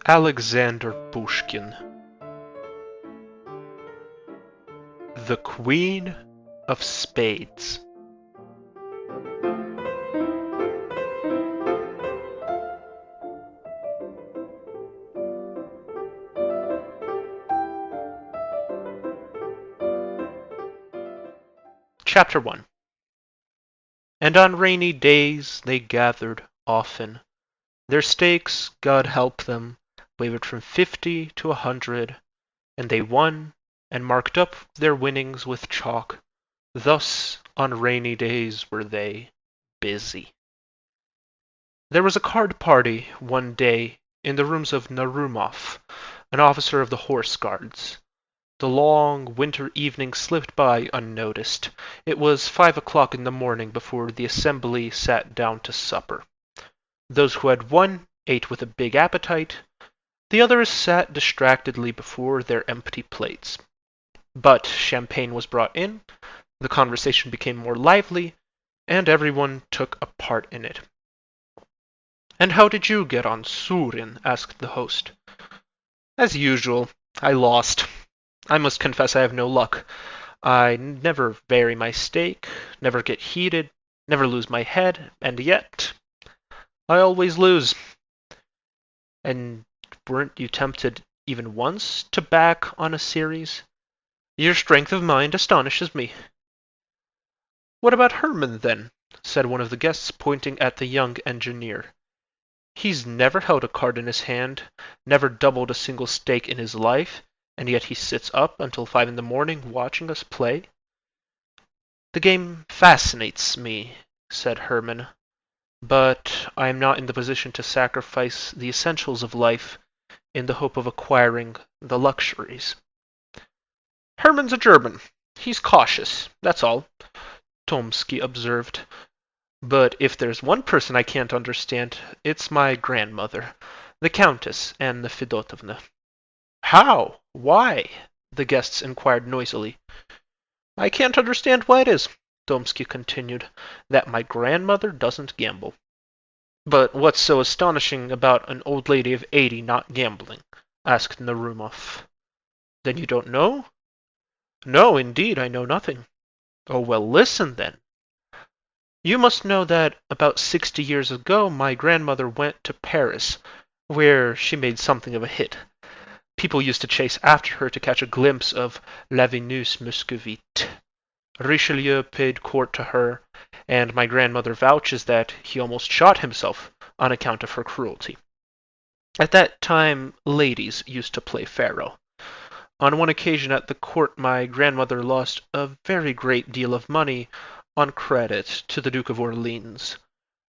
Alexander Pushkin. The Queen of Spades. Chapter 1. And on rainy days they gathered often. Their stakes, God help them, wavered from 50 to 100, and they won and marked up their winnings with chalk. Thus on rainy days were they busy. There was a card party one day in the rooms of Narumov, an officer of the Horse Guards. The long winter evening slipped by unnoticed. It was 5 o'clock in the morning before the assembly sat down to supper. Those who had won ate with a big appetite. The others sat distractedly before their empty plates. But champagne was brought in, the conversation became more lively, and everyone took a part in it. "And how did you get on, Surin?" asked the host. "As usual, I lost. I must confess I have no luck. I never vary my stake, never get heated, never lose my head, and yet I always lose." "And weren't you tempted even once to back on a series? Your strength of mind astonishes me." "What about Herman, then?" said one of the guests, pointing at the young engineer. "He's never held a card in his hand, never doubled a single stake in his life, and yet he sits up until 5 in the morning watching us play." "The game fascinates me," said Herman, "but I am not in the position to sacrifice the essentials of life in the hope of acquiring the luxuries." "Herman's a German. He's cautious, that's all," Tomsky observed. "But if there's one person I can't understand, it's my grandmother, the Countess Anna Fedotovna." "How? Why?" the guests inquired noisily. "I can't understand why it is," Tomsky continued, "that my grandmother doesn't gamble." "But what's so astonishing about an old lady of 80 not gambling?" asked Narumov. "Then you don't know?" "No, indeed, I know nothing." "Oh, well, listen, then. You must know that about 60 years ago my grandmother went to Paris, where she made something of a hit. People used to chase after her to catch a glimpse of La Vénus Muscovite. Richelieu paid court to her, and my grandmother vouches that he almost shot himself on account of her cruelty. At that time, ladies used to play faro. On one occasion at the court my grandmother lost a very great deal of money on credit to the Duke of Orleans.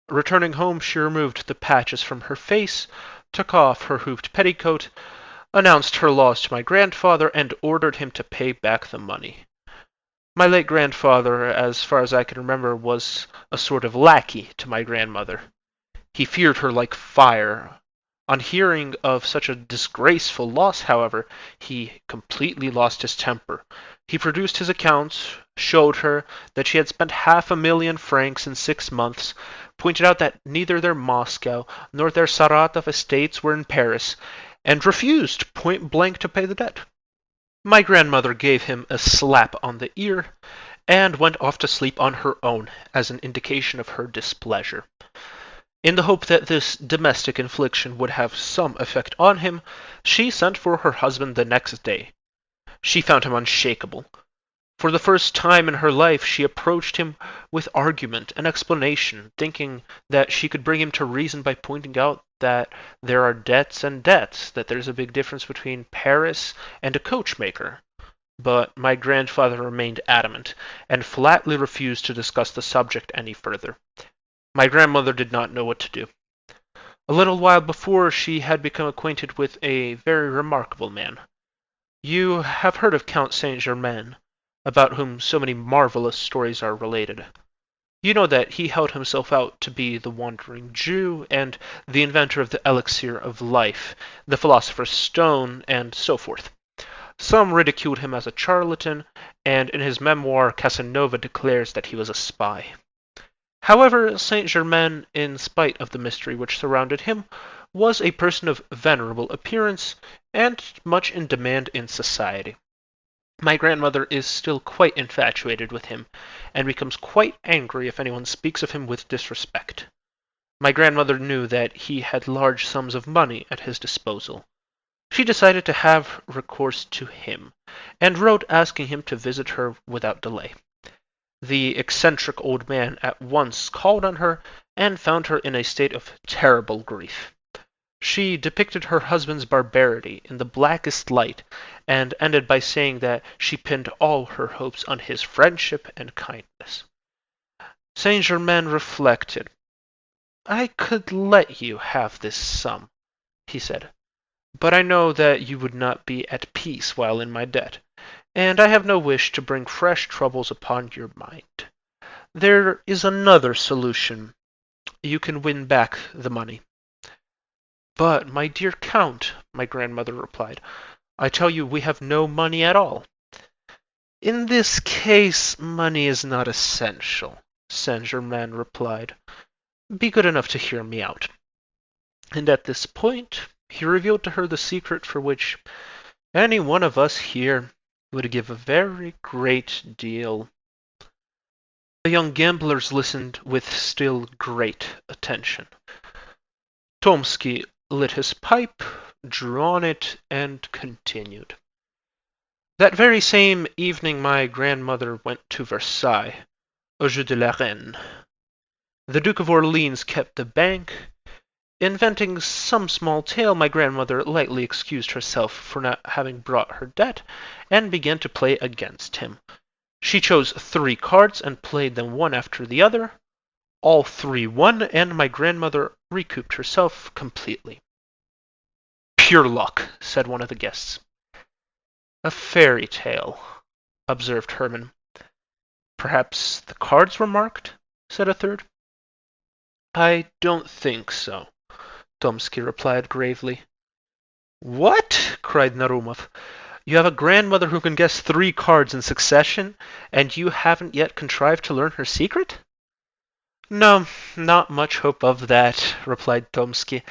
Returning home, she removed the patches from her face, took off her hooped petticoat, announced her loss to my grandfather, and ordered him to pay back the money. My late grandfather, as far as I can remember, was a sort of lackey to my grandmother. He feared her like fire. On hearing of such a disgraceful loss, however, he completely lost his temper. He produced his accounts, showed her that she had spent 500,000 francs in 6 months, pointed out that neither their Moscow nor their Saratov estates were in Paris, and refused point blank to pay the debt. My grandmother gave him a slap on the ear, and went off to sleep on her own as an indication of her displeasure. In the hope that this domestic infliction would have some effect on him, she sent for her husband the next day. She found him unshakable. For the first time in her life she approached him with argument and explanation, thinking that she could bring him to reason by pointing out that there are debts and debts, that there's a big difference between Paris and a coachmaker. But my grandfather remained adamant, and flatly refused to discuss the subject any further. My grandmother did not know what to do. A little while before she had become acquainted with a very remarkable man. You have heard of Count Saint-Germain, about whom so many marvelous stories are related. You know that he held himself out to be the wandering Jew, and the inventor of the elixir of life, the philosopher's stone, and so forth. Some ridiculed him as a charlatan, and in his memoir Casanova declares that he was a spy. However, Saint-Germain, in spite of the mystery which surrounded him, was a person of venerable appearance and much in demand in society. My grandmother is still quite infatuated with him, and becomes quite angry if anyone speaks of him with disrespect. My grandmother knew that he had large sums of money at his disposal. She decided to have recourse to him, and wrote asking him to visit her without delay. The eccentric old man at once called on her, and found her in a state of terrible grief. She depicted her husband's barbarity in the blackest light, and ended by saying that she pinned all her hopes on his friendship and kindness. Saint Germain reflected. "I could let you have this sum," he said, "but I know that you would not be at peace while in my debt, and I have no wish to bring fresh troubles upon your mind. There is another solution. You can win back the money." "But, my dear Count," my grandmother replied, "I tell you we have no money at all." "In this case money is not essential," Saint Germain replied. "Be good enough to hear me out." And at this point he revealed to her the secret for which any one of us here would give a very great deal. The young gamblers listened with still great attention. Tomsky lit his pipe, drew on it, and continued. That very same evening my grandmother went to Versailles, au Jeu de la Reine. The Duke of Orleans kept the bank. Inventing some small tale, my grandmother lightly excused herself for not having brought her debt, and began to play against him. She chose 3 cards and played them one after the other. All 3 won, and my grandmother recouped herself completely. "Pure luck," said one of the guests. "A fairy tale," observed Hermann. "Perhaps the cards were marked?" said a third. "I don't think so," Tomsky replied gravely. "What?" cried Narumov. "You have a grandmother who can guess 3 cards in succession, and you haven't yet contrived to learn her secret?" "No, not much hope of that," replied Tomsky.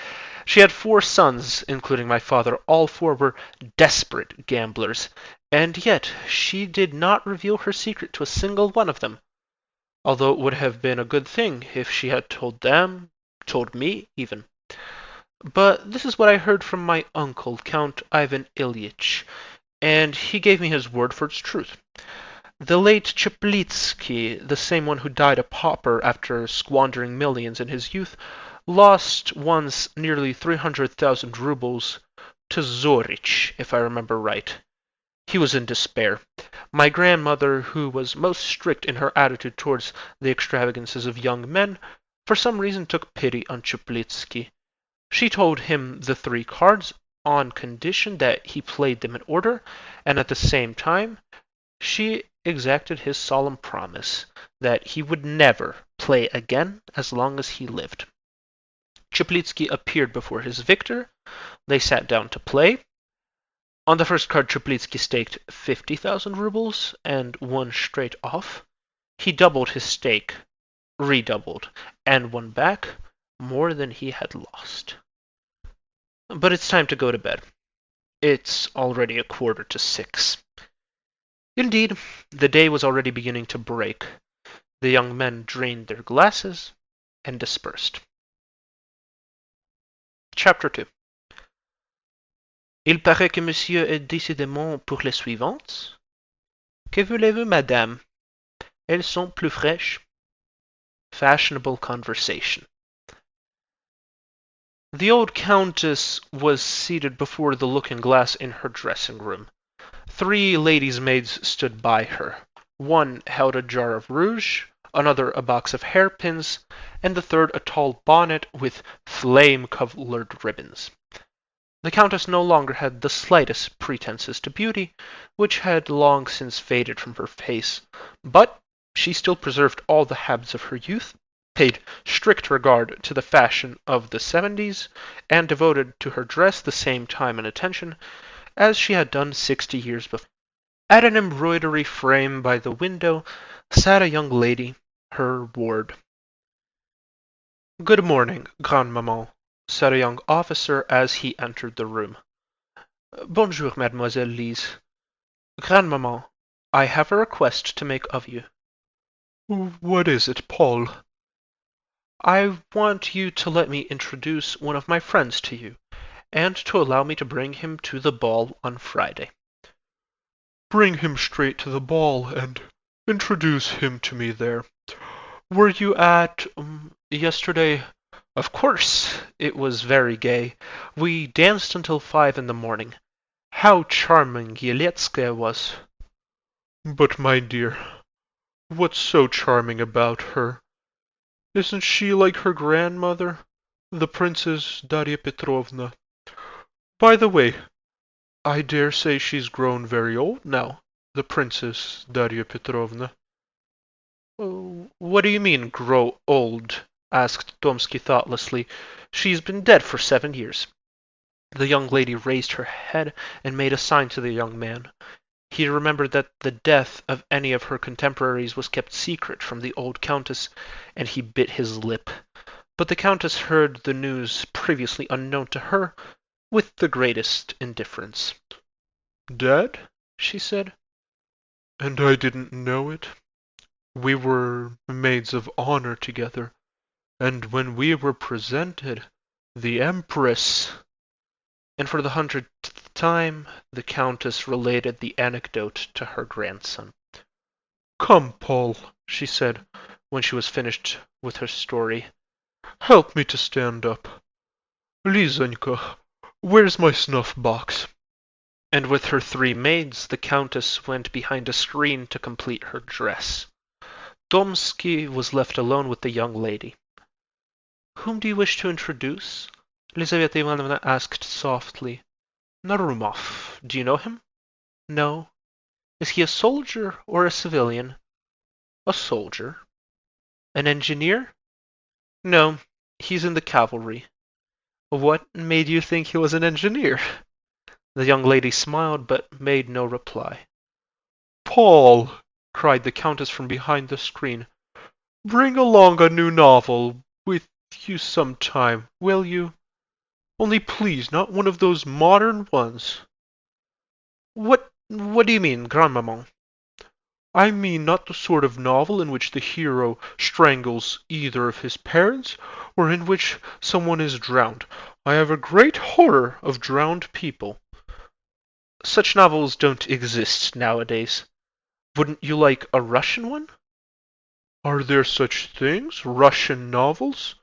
"She had 4 sons, including my father. All 4 were desperate gamblers, and yet she did not reveal her secret to a single one of them, although it would have been a good thing if she had told me even. But this is what I heard from my uncle, Count Ivan Ilyich, and he gave me his word for its truth. The late Tchaikovsky, the same one who died a pauper after squandering millions in his youth, lost once nearly 300,000 rubles to Zorich, if I remember right. He was in despair. My grandmother, who was most strict in her attitude towards the extravagances of young men, for some reason took pity on Tchaikovsky. She told him the 3 cards on condition that he played them in order, and at the same time she exacted his solemn promise that he would never play again as long as he lived. Tchaikovsky appeared before his victor. They sat down to play. On the first card Tchaikovsky staked 50,000 rubles and won straight off. He doubled his stake, redoubled, and won back more than he had lost. But it's time to go to bed. It's already 5:45. Indeed, the day was already beginning to break. The young men drained their glasses and dispersed. Chapter 2. Il paraît que monsieur est décidément pour les suivantes. Que voulez-vous, madame? Elles sont plus fraîches. Fashionable conversation. The old countess was seated before the looking-glass in her dressing-room. 3 ladies' maids stood by her. One held a jar of rouge, another a box of hairpins, and the third a tall bonnet with flame-colored ribbons. The countess no longer had the slightest pretenses to beauty, which had long since faded from her face, but she still preserved all the habits of her youth, paid strict regard to the fashion of the 70s, and devoted to her dress the same time and attention as she had done 60 years before. At an embroidery frame by the window sat a young lady, her ward. "Good morning, grandmaman," said a young officer as he entered the room. Bonjour, Mademoiselle Lise. Grandmaman, I have a request to make of you. What is it, Paul? I want you to let me introduce one of my friends to you, and to allow me to bring him to the ball on Friday. Bring him straight to the ball, and introduce him to me there. Were you at, yesterday? Of course, it was very gay. We danced until 5 in the morning. How charming Yelitskaya was. But, my dear, what's so charming about her? Isn't she like her grandmother, the Princess Darya Petrovna? By the way, I dare say she's grown very old now, the Princess Darya Petrovna. What do you mean, grow old? Asked Tomsky thoughtlessly. She's been dead for 7 years. The young lady raised her head and made a sign to the young man. He remembered that the death of any of her contemporaries was kept secret from the old countess, and he bit his lip. But the countess heard the news previously unknown to her with the greatest indifference. Dead? She said. And I didn't know it. We were maids of honor together, and when we were presented, the Empress... And for the 100th time the countess related the anecdote to her grandson. Come, Paul, she said, when she was finished with her story. Help me to stand up. Lizonьka, where's my snuff-box? And with her 3 maids the countess went behind a screen to complete her dress. Tomsky was left alone with the young lady. Whom do you wish to introduce? Lizaveta Ivanovna asked softly. Narumov. Do you know him? No. Is he a soldier or a civilian? A soldier. An engineer? No, he's in the cavalry. What made you think he was an engineer? The young lady smiled, but made no reply. Paul, cried the countess from behind the screen, bring along a new novel with you some time, will you? Only please, not one of those modern ones. What do you mean, grandmaman? I mean not the sort of novel in which the hero strangles either of his parents, or in which someone is drowned. I have a great horror of drowned people. Such novels don't exist nowadays. Wouldn't you like a Russian one? Are there such things, Russian novels?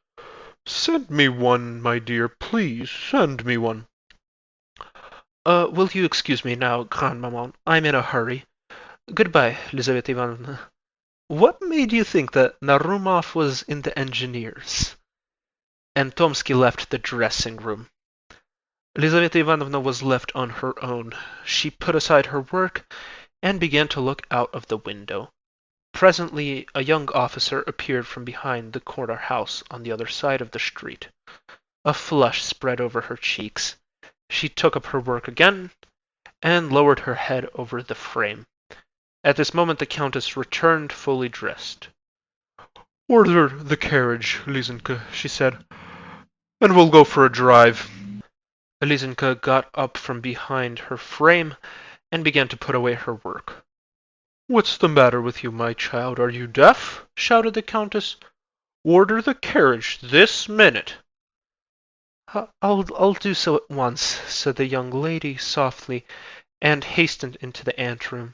Send me one, my dear, please, send me one. Will you excuse me now, grandmaman? I'm in a hurry. Goodbye, Lizaveta Ivanovna. What made you think that Narumov was in the engineers? And Tomsky left the dressing-room. Lizaveta Ivanovna was left on her own. She put aside her work and began to look out of the window. Presently a young officer appeared from behind the corner house on the other side of the street. A flush spread over her cheeks. She took up her work again and lowered her head over the frame. At this moment the countess returned fully dressed. Order the carriage, Lizonka, she said, and we'll go for a drive. Lizonka got up from behind her frame and began to put away her work. What's the matter with you, my child? Are you deaf? Shouted the countess. Order the carriage this minute. I'll do so at once, said the young lady softly, and hastened into the anteroom.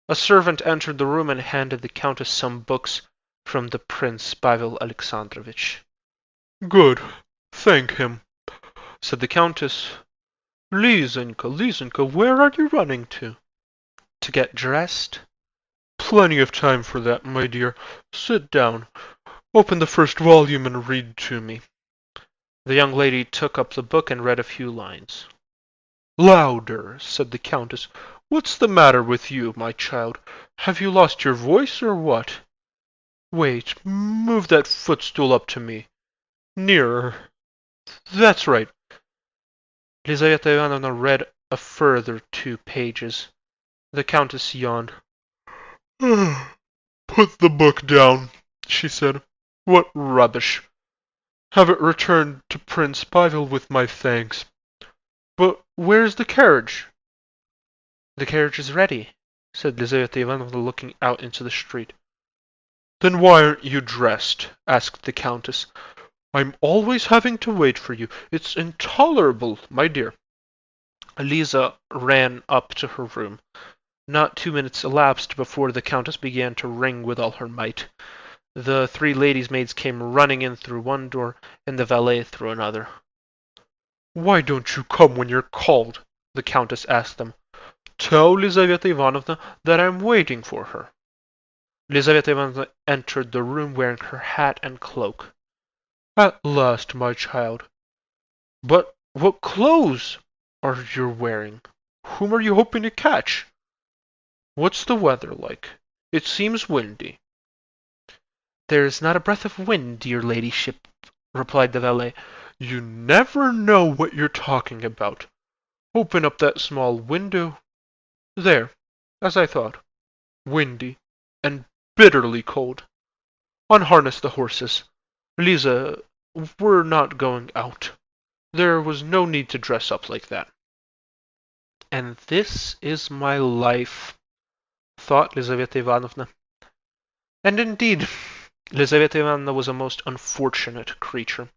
A servant entered the room and handed the countess some books from the Prince Pavel Alexandrovitch. Good. Thank him, said the countess. Lizonka, where are you running to? To get dressed? Plenty of time for that, my dear. Sit down. Open the first volume and read to me. The young lady took up the book and read a few lines. Louder, said the countess. What's the matter with you, my child? Have you lost your voice or what? Wait, move that footstool up to me. Nearer. That's right. Lizaveta Ivanovna read a further 2 pages. The countess yawned. Put the book down, she said. What rubbish. Have it returned to Prince Pavel with my thanks. But where's the carriage? The carriage is ready, said Lizaveta Ivanovna, looking out into the street. Then why aren't you dressed? Asked the Countess. I'm always having to wait for you. It's intolerable, my dear. Liza ran up to her room. Not 2 minutes elapsed before the Countess began to ring with all her might. The three ladies' maids came running in through one door, and the valet through another. Why don't you come when you're called? The Countess asked them. Tell Lizaveta Ivanovna that I'm waiting for her. Lizaveta Ivanovna entered the room wearing her hat and cloak. At last, my child. But what clothes are you wearing? Whom are you hoping to catch? What's the weather like? It seems windy. There's not a breath of wind, your ladyship, replied the valet. You never know what you're talking about. Open up that small window. There, as I thought. Windy and bitterly cold. Unharness the horses. Lisa, we're not going out. There was no need to dress up like that. And this is my life, thought Lizaveta Ivanovna. And indeed, Lizaveta Ivanovna was a most unfortunate creature.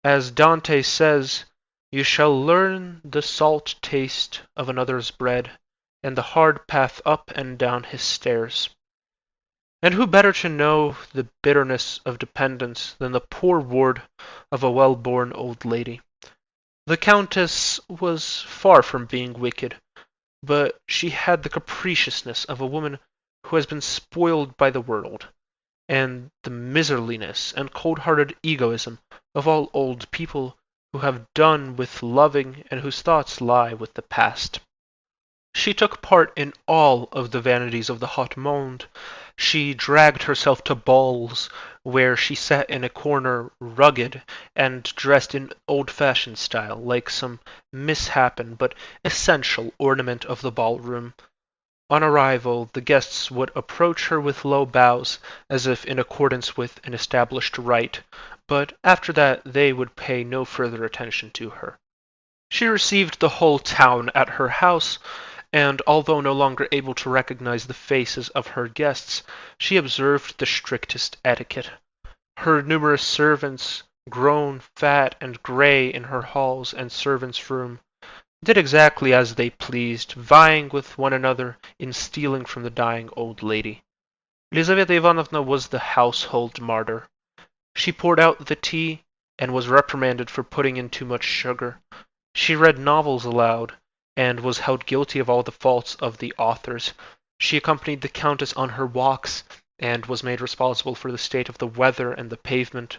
As Dante says, you shall learn the salt taste of another's bread, and the hard path up and down his stairs. And who better to know the bitterness of dependence than the poor ward of a well-born old lady? The Countess was far from being wicked, but she had the capriciousness of a woman who has been spoiled by the world, and the miserliness and cold-hearted egoism of all old people who have done with loving and whose thoughts lie with the past. She took part in all of the vanities of the hot monde. She dragged herself to balls, where she sat in a corner rugged and dressed in old-fashioned style, like some misshapen but essential ornament of the ballroom. On arrival, the guests would approach her with low bows, as if in accordance with an established rite, but after that they would pay no further attention to her. She received the whole town at her house, and although no longer able to recognize the faces of her guests, she observed the strictest etiquette. Her numerous servants, grown fat and grey in her halls and servants' room, did exactly as they pleased, vying with one another in stealing from the dying old lady. Lizaveta Ivanovna was the household martyr. She poured out the tea, and was reprimanded for putting in too much sugar. She read novels aloud, and was held guilty of all the faults of the authors. She accompanied the Countess on her walks, and was made responsible for the state of the weather and the pavement.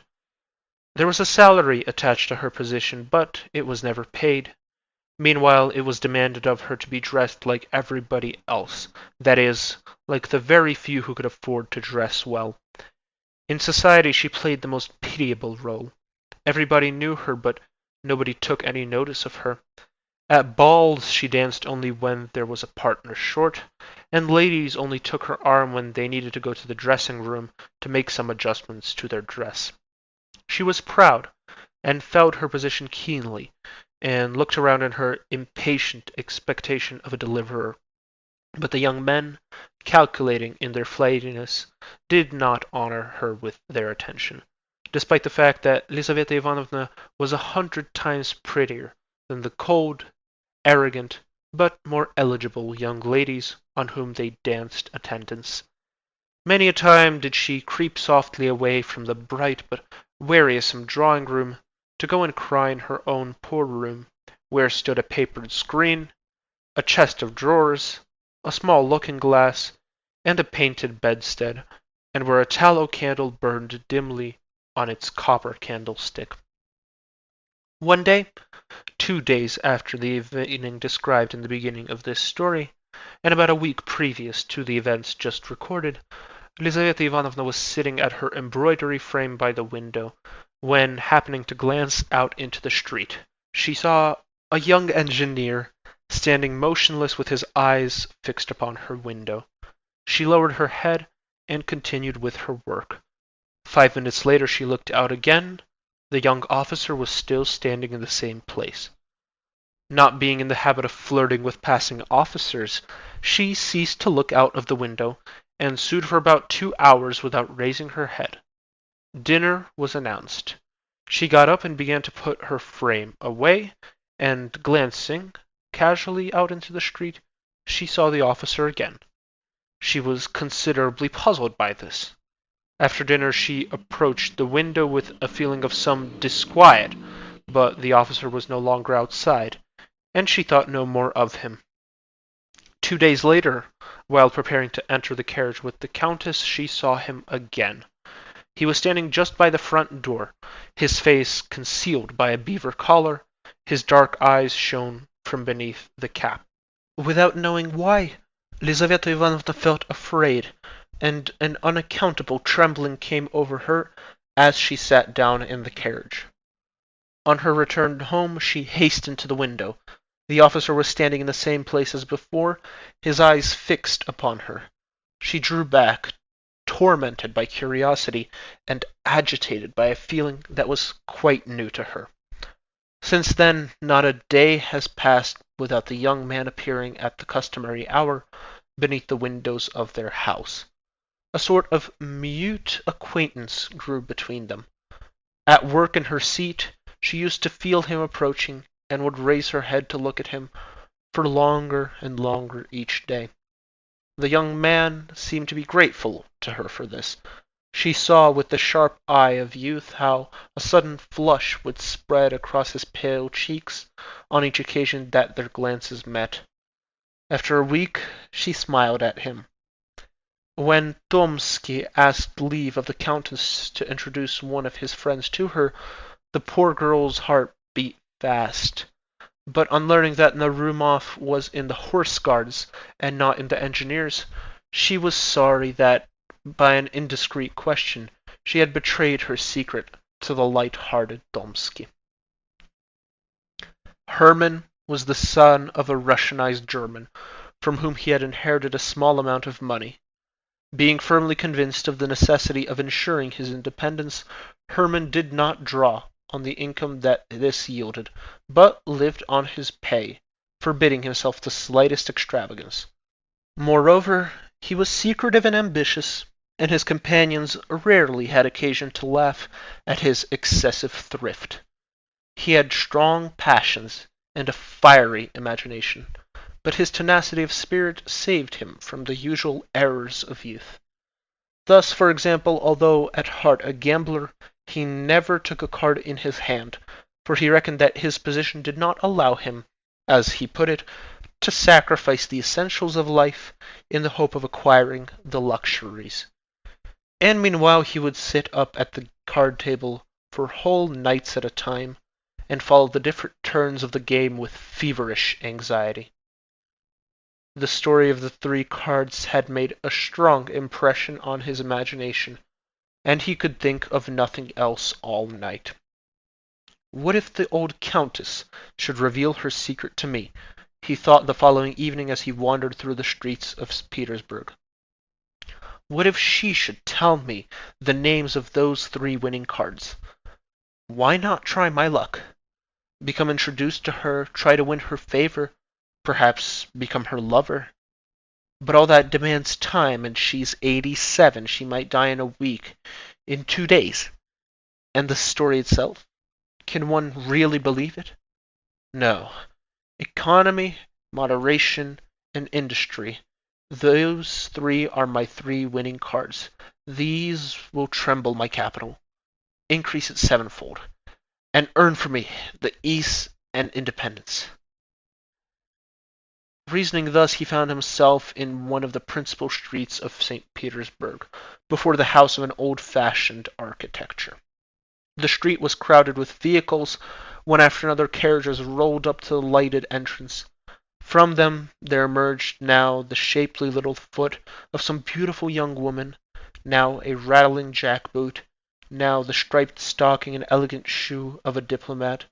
There was a salary attached to her position, but it was never paid. Meanwhile, it was demanded of her to be dressed like everybody else, that is, like the very few who could afford to dress well. In society she played the most pitiable role. Everybody knew her, but nobody took any notice of her. At balls she danced only when there was a partner short, and ladies only took her arm when they needed to go to the dressing room to make some adjustments to their dress. She was proud, and felt her position keenly, and looked around in her impatient expectation of a deliverer. But the young men, calculating in their flightiness, did not honor her with their attention, despite the fact that Lizaveta Ivanovna was 100 times prettier than the cold, arrogant, but more eligible young ladies on whom they danced attendance. Many a time did she creep softly away from the bright but wearisome drawing-room to go and cry in her own poor room, where stood a papered screen, a chest of drawers, a small looking-glass, and a painted bedstead, and where a tallow candle burned dimly on its copper candlestick. One day, 2 days after the evening described in the beginning of this story, and about a week previous to the events just recorded, Lizaveta Ivanovna was sitting at her embroidery frame by the window, when, happening to glance out into the street, she saw a young engineer standing motionless with his eyes fixed upon her window. She lowered her head and continued with her work. 5 minutes later she looked out again, The young officer was still standing in the same place. Not being in the habit of flirting with passing officers, she ceased to look out of the window, and stood for about 2 hours without raising her head. Dinner was announced. She got up and began to put her frame away, and glancing casually out into the street, she saw the officer again. She was considerably puzzled by this. After dinner she approached the window with a feeling of some disquiet, but the officer was no longer outside, and she thought no more of him. 2 days later, while preparing to enter the carriage with the Countess, she saw him again. He was standing just by the front door, his face concealed by a beaver collar. His dark eyes shone from beneath the cap. Without knowing why, Lizaveta Ivanovna felt afraid, and an unaccountable trembling came over her as she sat down in the carriage. On her return home she hastened to the window. The officer was standing in the same place as before, his eyes fixed upon her. She drew back, tormented by curiosity, and agitated by a feeling that was quite new to her. Since then, not a day has passed without the young man appearing at the customary hour beneath the windows of their house. A sort of mute acquaintance grew between them. At work in her seat, she used to feel him approaching, and would raise her head to look at him for longer and longer each day. The young man seemed to be grateful to her for this. She saw with the sharp eye of youth how a sudden flush would spread across his pale cheeks on each occasion that their glances met. After a week she smiled at him. When Tomsky asked leave of the Countess to introduce one of his friends to her, the poor girl's heart beat fast. But on learning that Narumov was in the Horse Guards and not in the Engineers, she was sorry that, by an indiscreet question, she had betrayed her secret to the light-hearted Tomsky. Hermann was the son of a Russianized German, from whom he had inherited a small amount of money. Being firmly convinced of the necessity of ensuring his independence, Hermann did not draw on the income that this yielded, but lived on his pay, forbidding himself the slightest extravagance. Moreover, he was secretive and ambitious, and his companions rarely had occasion to laugh at his excessive thrift. He had strong passions and a fiery imagination, but his tenacity of spirit saved him from the usual errors of youth. Thus, for example, although at heart a gambler, he never took a card in his hand, for he reckoned that his position did not allow him, as he put it, to sacrifice the essentials of life in the hope of acquiring the luxuries. And meanwhile he would sit up at the card table for whole nights at a time, and follow the different turns of the game with feverish anxiety. The story of the three cards had made a strong impression on his imagination, and he could think of nothing else all night. What if the old Countess should reveal her secret to me? He thought the following evening as he wandered through the streets of Petersburg. What if she should tell me the names of those three winning cards? Why not try my luck? Become introduced to her, try to win her favor, perhaps become her lover. But all that demands time, and she's 87. She might die in a week, in 2 days. And the story itself? Can one really believe it? No. Economy, moderation, and industry. Those three are my three winning cards. These will treble my capital, increase it sevenfold, and earn for me the ease and independence. Reasoning thus, he found himself in one of the principal streets of St. Petersburg, before the house of an old-fashioned architecture. The street was crowded with vehicles. One after another carriages rolled up to the lighted entrance. From them there emerged now the shapely little foot of some beautiful young woman, now a rattling jackboot, now the striped stocking and elegant shoe of a diplomat.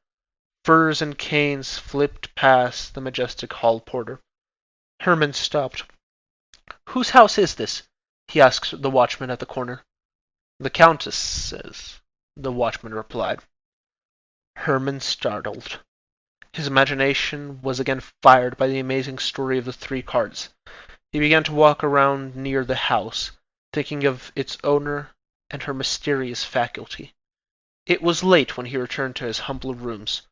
Furs and canes flipped past the majestic hall porter. Hermann stopped. "Whose house is this?" he asked the watchman at the corner. "The Countess's," the watchman replied. Herman startled. His imagination was again fired by the amazing story of the three cards. He began to walk around near the house, thinking of its owner and her mysterious faculty. It was late when he returned to his humble rooms.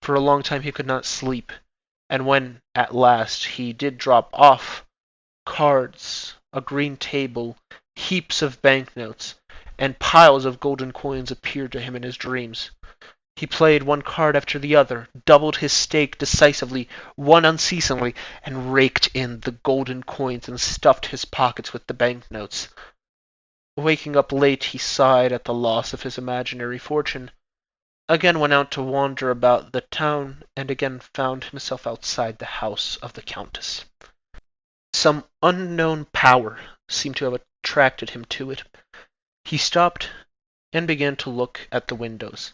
For a long time he could not sleep, and when at last he did drop off, cards, a green table, heaps of banknotes, and piles of golden coins appeared to him in his dreams. He played one card after the other, doubled his stake decisively, won unceasingly, and raked in the golden coins and stuffed his pockets with the banknotes. Waking up late, he sighed at the loss of his imaginary fortune, again went out to wander about the town, and again found himself outside the house of the Countess. Some unknown power seemed to have attracted him to it. He stopped and began to look at the windows.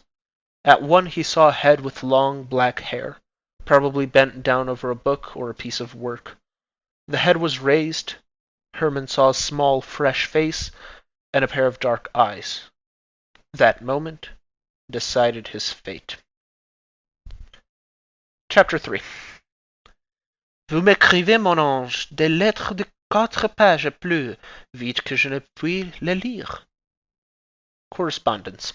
At one he saw a head with long black hair, probably bent down over a book or a piece of work. The head was raised. Herman saw a small, fresh face and a pair of dark eyes. That moment decided his fate. Chapter 3. Vous m'écrivez, mon ange, des lettres de 4 pages et plus, vite que je ne puis les lire. Correspondence.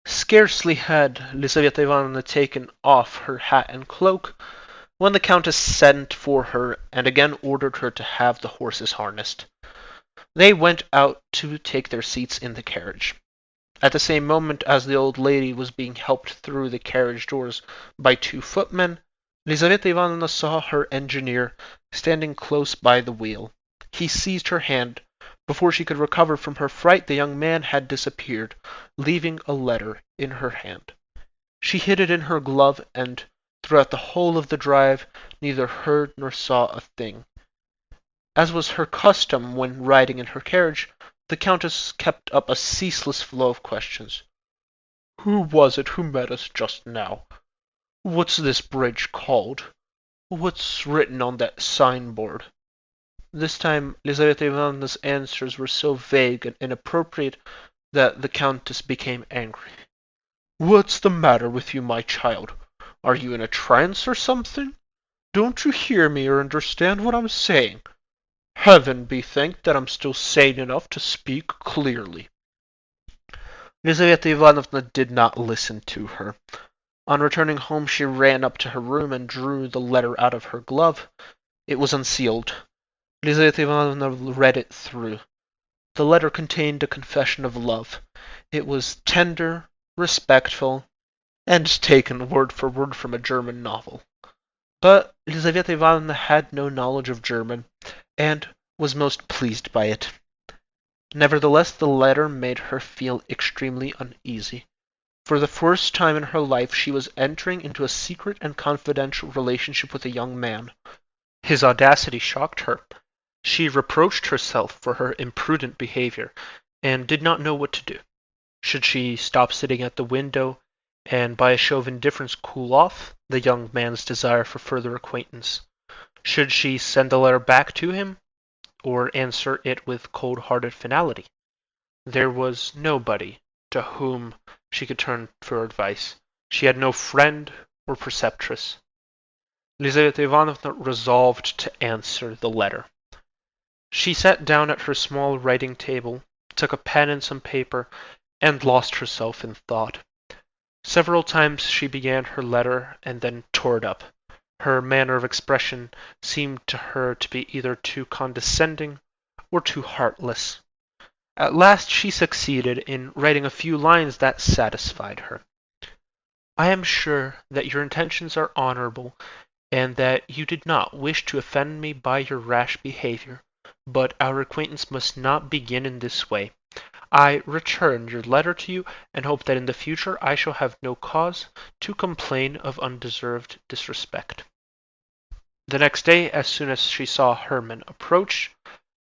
Scarcely had Lizaveta Ivanovna taken off her hat and cloak when the Countess sent for her and again ordered her to have the horses harnessed. They went out to take their seats in the carriage. At the same moment as the old lady was being helped through the carriage doors by 2 footmen, Lizaveta Ivanovna saw her engineer standing close by the wheel. He seized her hand. Before she could recover from her fright, the young man had disappeared, leaving a letter in her hand. She hid it in her glove, and throughout the whole of the drive neither heard nor saw a thing. As was her custom when riding in her carriage, the Countess kept up a ceaseless flow of questions. "Who was it who met us just now? What's this bridge called? What's written on that signboard?" This time Lizaveta Ivanovna's answers were so vague and inappropriate that the Countess became angry. "What's the matter with you, my child? Are you in a trance or something? Don't you hear me or understand what I'm saying? Heaven be thanked that I'm still sane enough to speak clearly." Lizaveta Ivanovna did not listen to her. On returning home she ran up to her room and drew the letter out of her glove. It was unsealed. Lizaveta Ivanovna read it through. The letter contained a confession of love. It was tender, respectful, and taken word for word from a German novel. But Lizaveta Ivanovna had no knowledge of German, and was most pleased by it. Nevertheless, the letter made her feel extremely uneasy. For the first time in her life she was entering into a secret and confidential relationship with a young man. His audacity shocked her. She reproached herself for her imprudent behavior, and did not know what to do. Should she stop sitting at the window, and by a show of indifference cool off the young man's desire for further acquaintance? Should she send the letter back to him, or answer it with cold-hearted finality? There was nobody to whom she could turn for advice. She had no friend or preceptress. Lizaveta Ivanovna resolved to answer the letter. She sat down at her small writing table, took a pen and some paper, and lost herself in thought. Several times she began her letter and then tore it up. Her manner of expression seemed to her to be either too condescending or too heartless. At last she succeeded in writing a few lines that satisfied her. "I am sure that your intentions are honorable, and that you did not wish to offend me by your rash behavior. But our acquaintance must not begin in this way. I return your letter to you, and hope that in the future I shall have no cause to complain of undeserved disrespect." The next day, as soon as she saw Herman approach,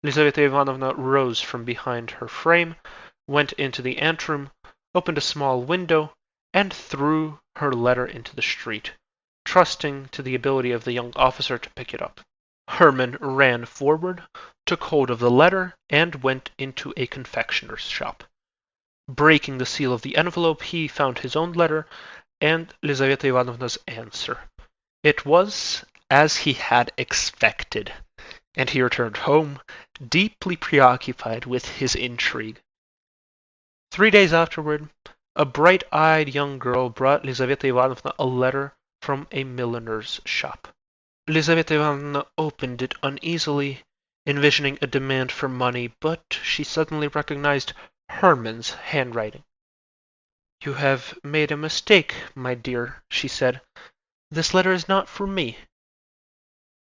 Lizaveta Ivanovna rose from behind her frame, went into the anteroom, opened a small window, and threw her letter into the street, trusting to the ability of the young officer to pick it up. Herman ran forward, took hold of the letter, and went into a confectioner's shop. Breaking the seal of the envelope, he found his own letter and Lizaveta Ivanovna's answer. It was as he had expected, and he returned home, deeply preoccupied with his intrigue. 3 days afterward, a bright-eyed young girl brought Lizaveta Ivanovna a letter from a milliner's shop. Lizaveta Ivanovna opened it uneasily, envisioning a demand for money, but she suddenly recognized Hermann's handwriting. "You have made a mistake, my dear," she said. "This letter is not for me."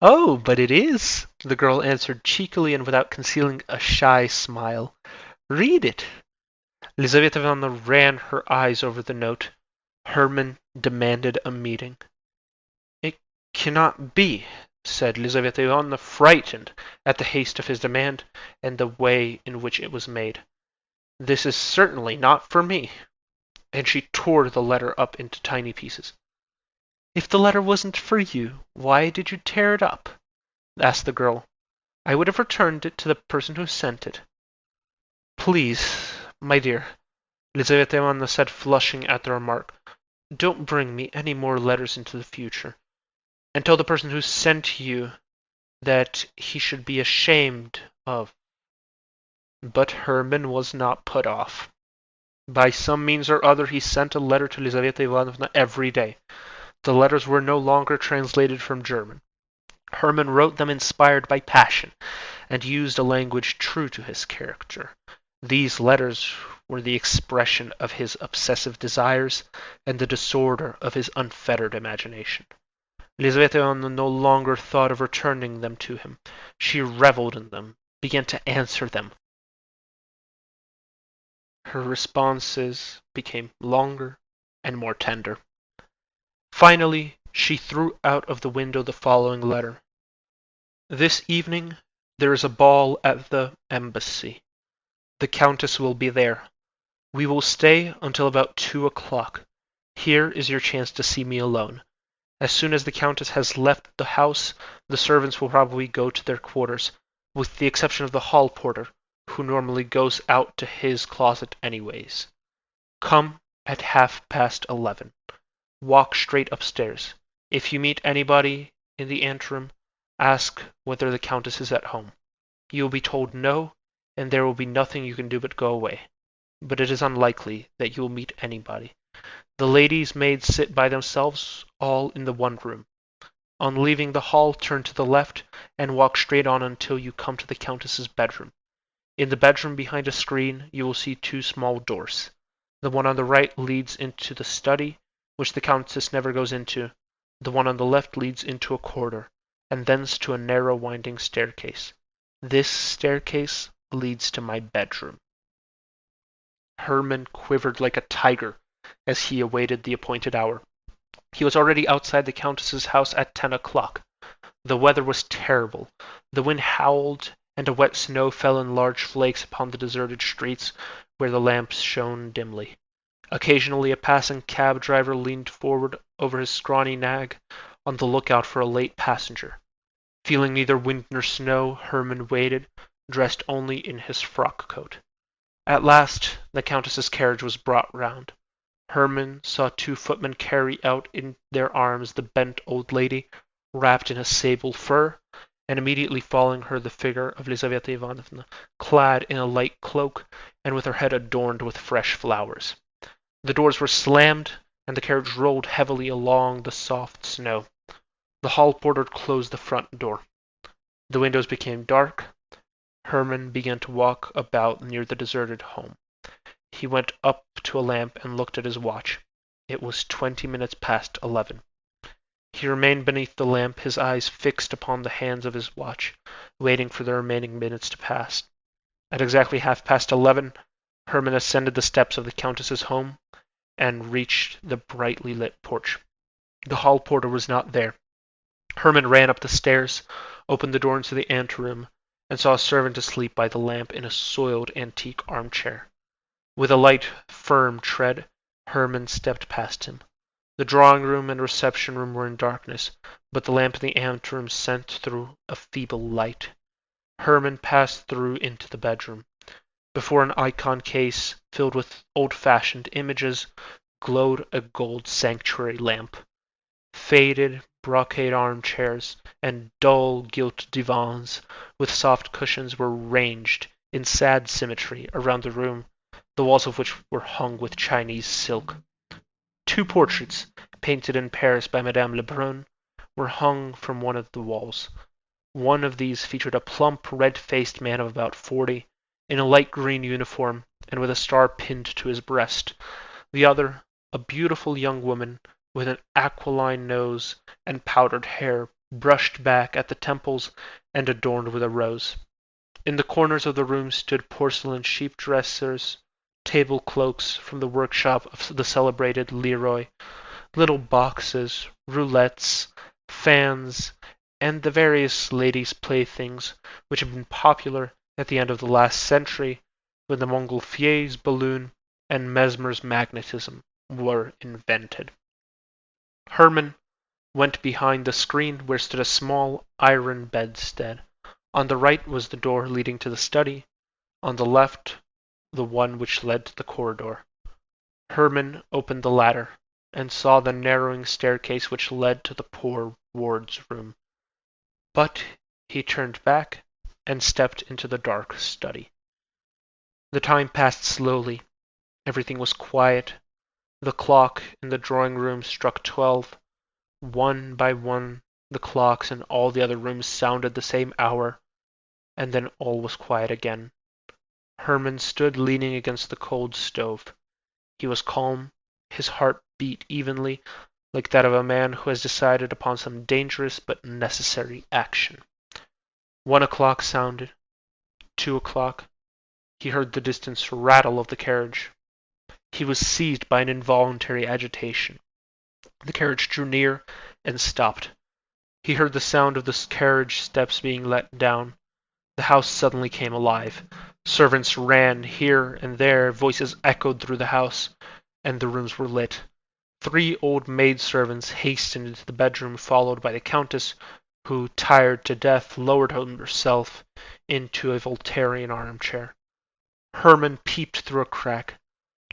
"Oh, but it is," the girl answered cheekily and without concealing a shy smile. "Read it." Lizaveta Ivanovna ran her eyes over the note. Hermann demanded a meeting. "It cannot be," said Lizaveta Ivanovna, frightened at the haste of his demand and the way in which it was made. "This is certainly not for me." And she tore the letter up into tiny pieces. "If the letter wasn't for you, why did you tear it up?" asked the girl. "I would have returned it to the person who sent it." "Please, my dear," Lizaveta Ivanovna said, flushing at the remark, "don't bring me any more letters into the future, and tell the person who sent you that he should be ashamed of—" But Hermann was not put off. By some means or other he sent a letter to Lizaveta Ivanovna every day. The letters were no longer translated from German. Hermann wrote them inspired by passion, and used a language true to his character. These letters were the expression of his obsessive desires and the disorder of his unfettered imagination. Lizaveta Ivanovna no longer thought of returning them to him. She reveled in them, began to answer them. Her responses became longer and more tender. Finally, she threw out of the window the following letter: "This evening there is a ball at the embassy. The Countess will be there. We will stay until about 2 o'clock. Here is your chance to see me alone. As soon as the Countess has left the house, the servants will probably go to their quarters, with the exception of the hall porter, who normally goes out to his closet anyways. Come at 11:30. Walk straight upstairs. If you meet anybody in the anteroom, ask whether the Countess is at home. You will be told no, and there will be nothing you can do but go away. But it is unlikely that you will meet anybody. The ladies' maids sit by themselves, all in the one room. On leaving the hall, turn to the left, and walk straight on until you come to the Countess's bedroom. In the bedroom, behind a screen, you will see two small doors. The one on the right leads into the study, which the Countess never goes into. The one on the left leads into a corridor, and thence to a narrow winding staircase. This staircase leads to my bedroom." Hermann quivered like a tiger as he awaited the appointed hour. He was already outside the Countess's house at 10 o'clock. The weather was terrible. The wind howled, and a wet snow fell in large flakes upon the deserted streets where the lamps shone dimly. Occasionally a passing cab driver leaned forward over his scrawny nag, on the lookout for a late passenger. Feeling neither wind nor snow, Hermann waited, dressed only in his frock coat. At last the Countess's carriage was brought round. Hermann saw two footmen carry out in their arms the bent old lady, wrapped in a sable fur, and immediately following her the figure of Lizaveta Ivanovna, clad in a light cloak, and with her head adorned with fresh flowers. The doors were slammed, and the carriage rolled heavily along the soft snow. The hall porter closed the front door. The windows became dark. Hermann began to walk about near the deserted home. He went up to a lamp and looked at his watch. It was 20 minutes past 11. He remained beneath the lamp, his eyes fixed upon the hands of his watch, waiting for the remaining minutes to pass. At exactly 11:30, Hermann ascended the steps of the Countess's home and reached the brightly lit porch. The hall porter was not there. Hermann ran up the stairs, opened the door into the anteroom, and saw a servant asleep by the lamp in a soiled antique armchair. With a light, firm tread, Hermann stepped past him. The drawing-room and reception-room were in darkness, but the lamp in the anteroom sent through a feeble light. Hermann passed through into the bedroom. Before an icon case filled with old-fashioned images glowed a gold sanctuary lamp. Faded brocade armchairs and dull gilt divans with soft cushions were ranged in sad symmetry around the room, the walls of which were hung with Chinese silk. Two portraits, painted in Paris by Madame Lebrun, were hung from one of the walls. One of these featured a plump, red-faced man of about 40, in a light green uniform and with a star pinned to his breast. The other, a beautiful young woman with an aquiline nose and powdered hair brushed back at the temples and adorned with a rose. In the corners of the room stood porcelain sheep dressers, table cloaks from the workshop of the celebrated Leroy, little boxes, roulettes, fans, and the various ladies' playthings which had been popular at the end of the last century when the Montgolfier's balloon and Mesmer's magnetism were invented. Hermann went behind the screen where stood a small iron bedstead. On the right was the door leading to the study, on the left the one which led to the corridor. Hermann opened the latter, and saw the narrowing staircase which led to the poor ward's room. But he turned back and stepped into the dark study. The time passed slowly. Everything was quiet. The clock in the drawing-room struck 12. One by one the clocks in all the other rooms sounded the same hour, and then all was quiet again. Hermann stood leaning against the cold stove. He was calm. His heart beat evenly, like that of a man who has decided upon some dangerous but necessary action. 1 o'clock sounded. 2 o'clock. He heard the distant rattle of the carriage. He was seized by an involuntary agitation. The carriage drew near and stopped. He heard the sound of the carriage steps being let down. The house suddenly came alive. Servants ran here and there, voices echoed through the house, and the rooms were lit. 3 old maidservants hastened into the bedroom, followed by the Countess, who, tired to death, lowered herself into a Voltairean armchair. Hermann peeped through a crack.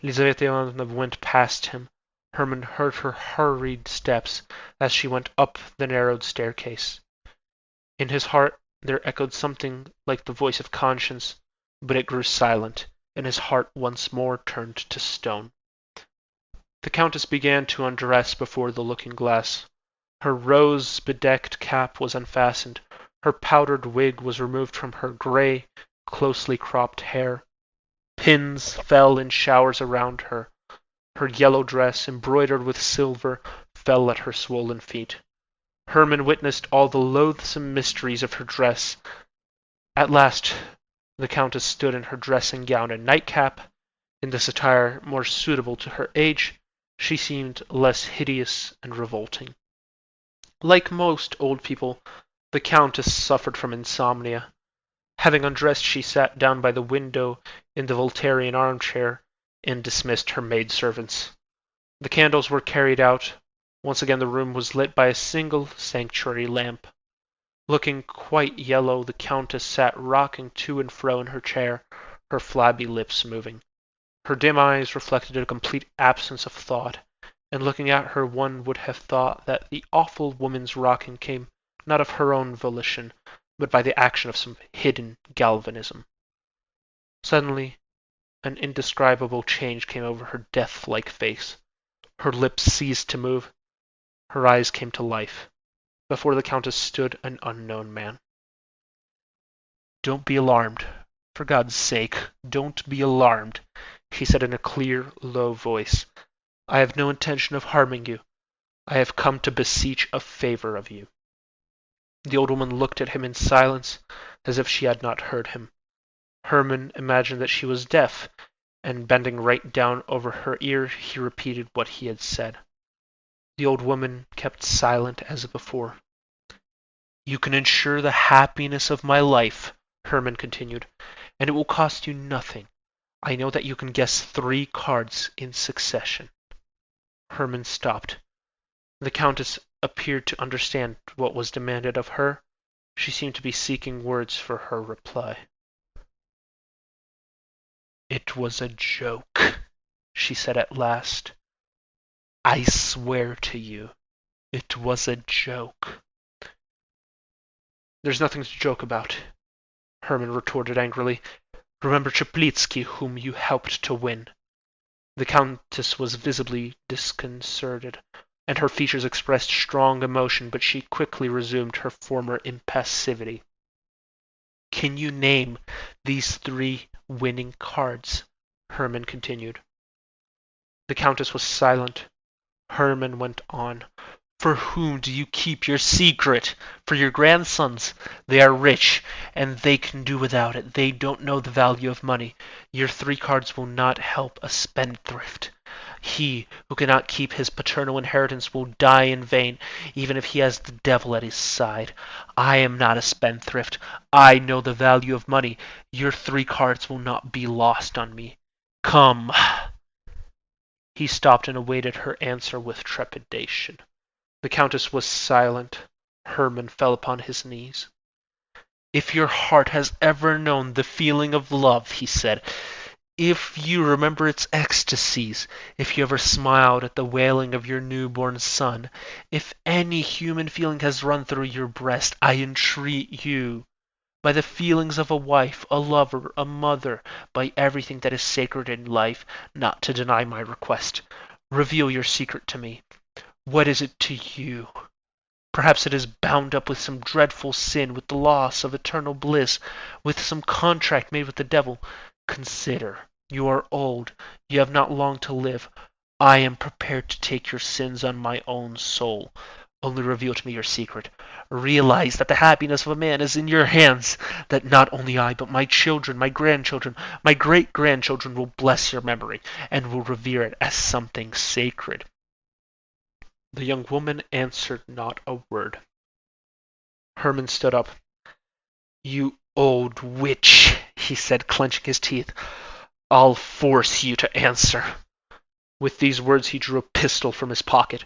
Lizaveta Ivanovna went past him. Hermann heard her hurried steps as she went up the narrowed staircase. In his heart there echoed something like the voice of conscience, but it grew silent, and his heart once more turned to stone. The Countess began to undress before the looking-glass. Her rose-bedecked cap was unfastened. Her powdered wig was removed from her grey, closely cropped hair. Pins fell in showers around her. Her yellow dress, embroidered with silver, fell at her swollen feet. Hermann witnessed all the loathsome mysteries of her dress. At last the Countess stood in her dressing-gown and nightcap. In this attire, more suitable to her age, she seemed less hideous and revolting. Like most old people, the Countess suffered from insomnia. Having undressed, she sat down by the window in the Voltairean armchair and dismissed her maidservants. The candles were carried out. Once again the room was lit by a single sanctuary lamp. Looking quite yellow, the Countess sat rocking to and fro in her chair, her flabby lips moving. Her dim eyes reflected a complete absence of thought, and looking at her one would have thought that the awful woman's rocking came not of her own volition, but by the action of some hidden galvanism. Suddenly, an indescribable change came over her death-like face. Her lips ceased to move. Her eyes came to life. Before the Countess stood an unknown man. "Don't be alarmed. For God's sake, don't be alarmed," he said in a clear, low voice. "I have no intention of harming you. I have come to beseech a favor of you." The old woman looked at him in silence, as if she had not heard him. Hermann imagined that she was deaf, and bending right down over her ear, he repeated what he had said. The old woman kept silent as before. "You can ensure the happiness of my life," Hermann continued, "and it will cost you nothing. I know that you can guess 3 cards in succession." Hermann stopped. The Countess appeared to understand what was demanded of her. She seemed to be seeking words for her reply. "It was a joke," she said at last. "I swear to you, it was a joke." "There's nothing to joke about," Herman retorted angrily. "Remember Chaplitsky, whom you helped to win." The Countess was visibly disconcerted, and her features expressed strong emotion, but she quickly resumed her former impassivity. "Can you name these 3 winning cards?" Herman continued. The Countess was silent. Herman went on. "For whom do you keep your secret? For your grandsons. They are rich, and they can do without it. They don't know the value of money. Your 3 cards will not help a spendthrift. He who cannot keep his paternal inheritance will die in vain, even if he has the devil at his side. I am not a spendthrift. I know the value of money. Your 3 cards will not be lost on me. Come." He stopped and awaited her answer with trepidation. The Countess was silent. Herman fell upon his knees. "If your heart has ever known the feeling of love," he said, "if you remember its ecstasies, if you ever smiled at the wailing of your newborn son, if any human feeling has run through your breast, I entreat you, by the feelings of a wife, a lover, a mother, by everything that is sacred in life, not to deny my request. Reveal your secret to me. What is it to you? Perhaps it is bound up with some dreadful sin, with the loss of eternal bliss, with some contract made with the devil. Consider. You are old. You have not long to live. I am prepared to take your sins on my own soul. Only reveal to me your secret. Realize that the happiness of a man is in your hands, that not only I, but my children, my grandchildren, my great-grandchildren will bless your memory, and will revere it as something sacred." The young woman answered not a word. Herman stood up. "You old witch," he said, clenching his teeth. "I'll force you to answer." With these words he drew a pistol from his pocket.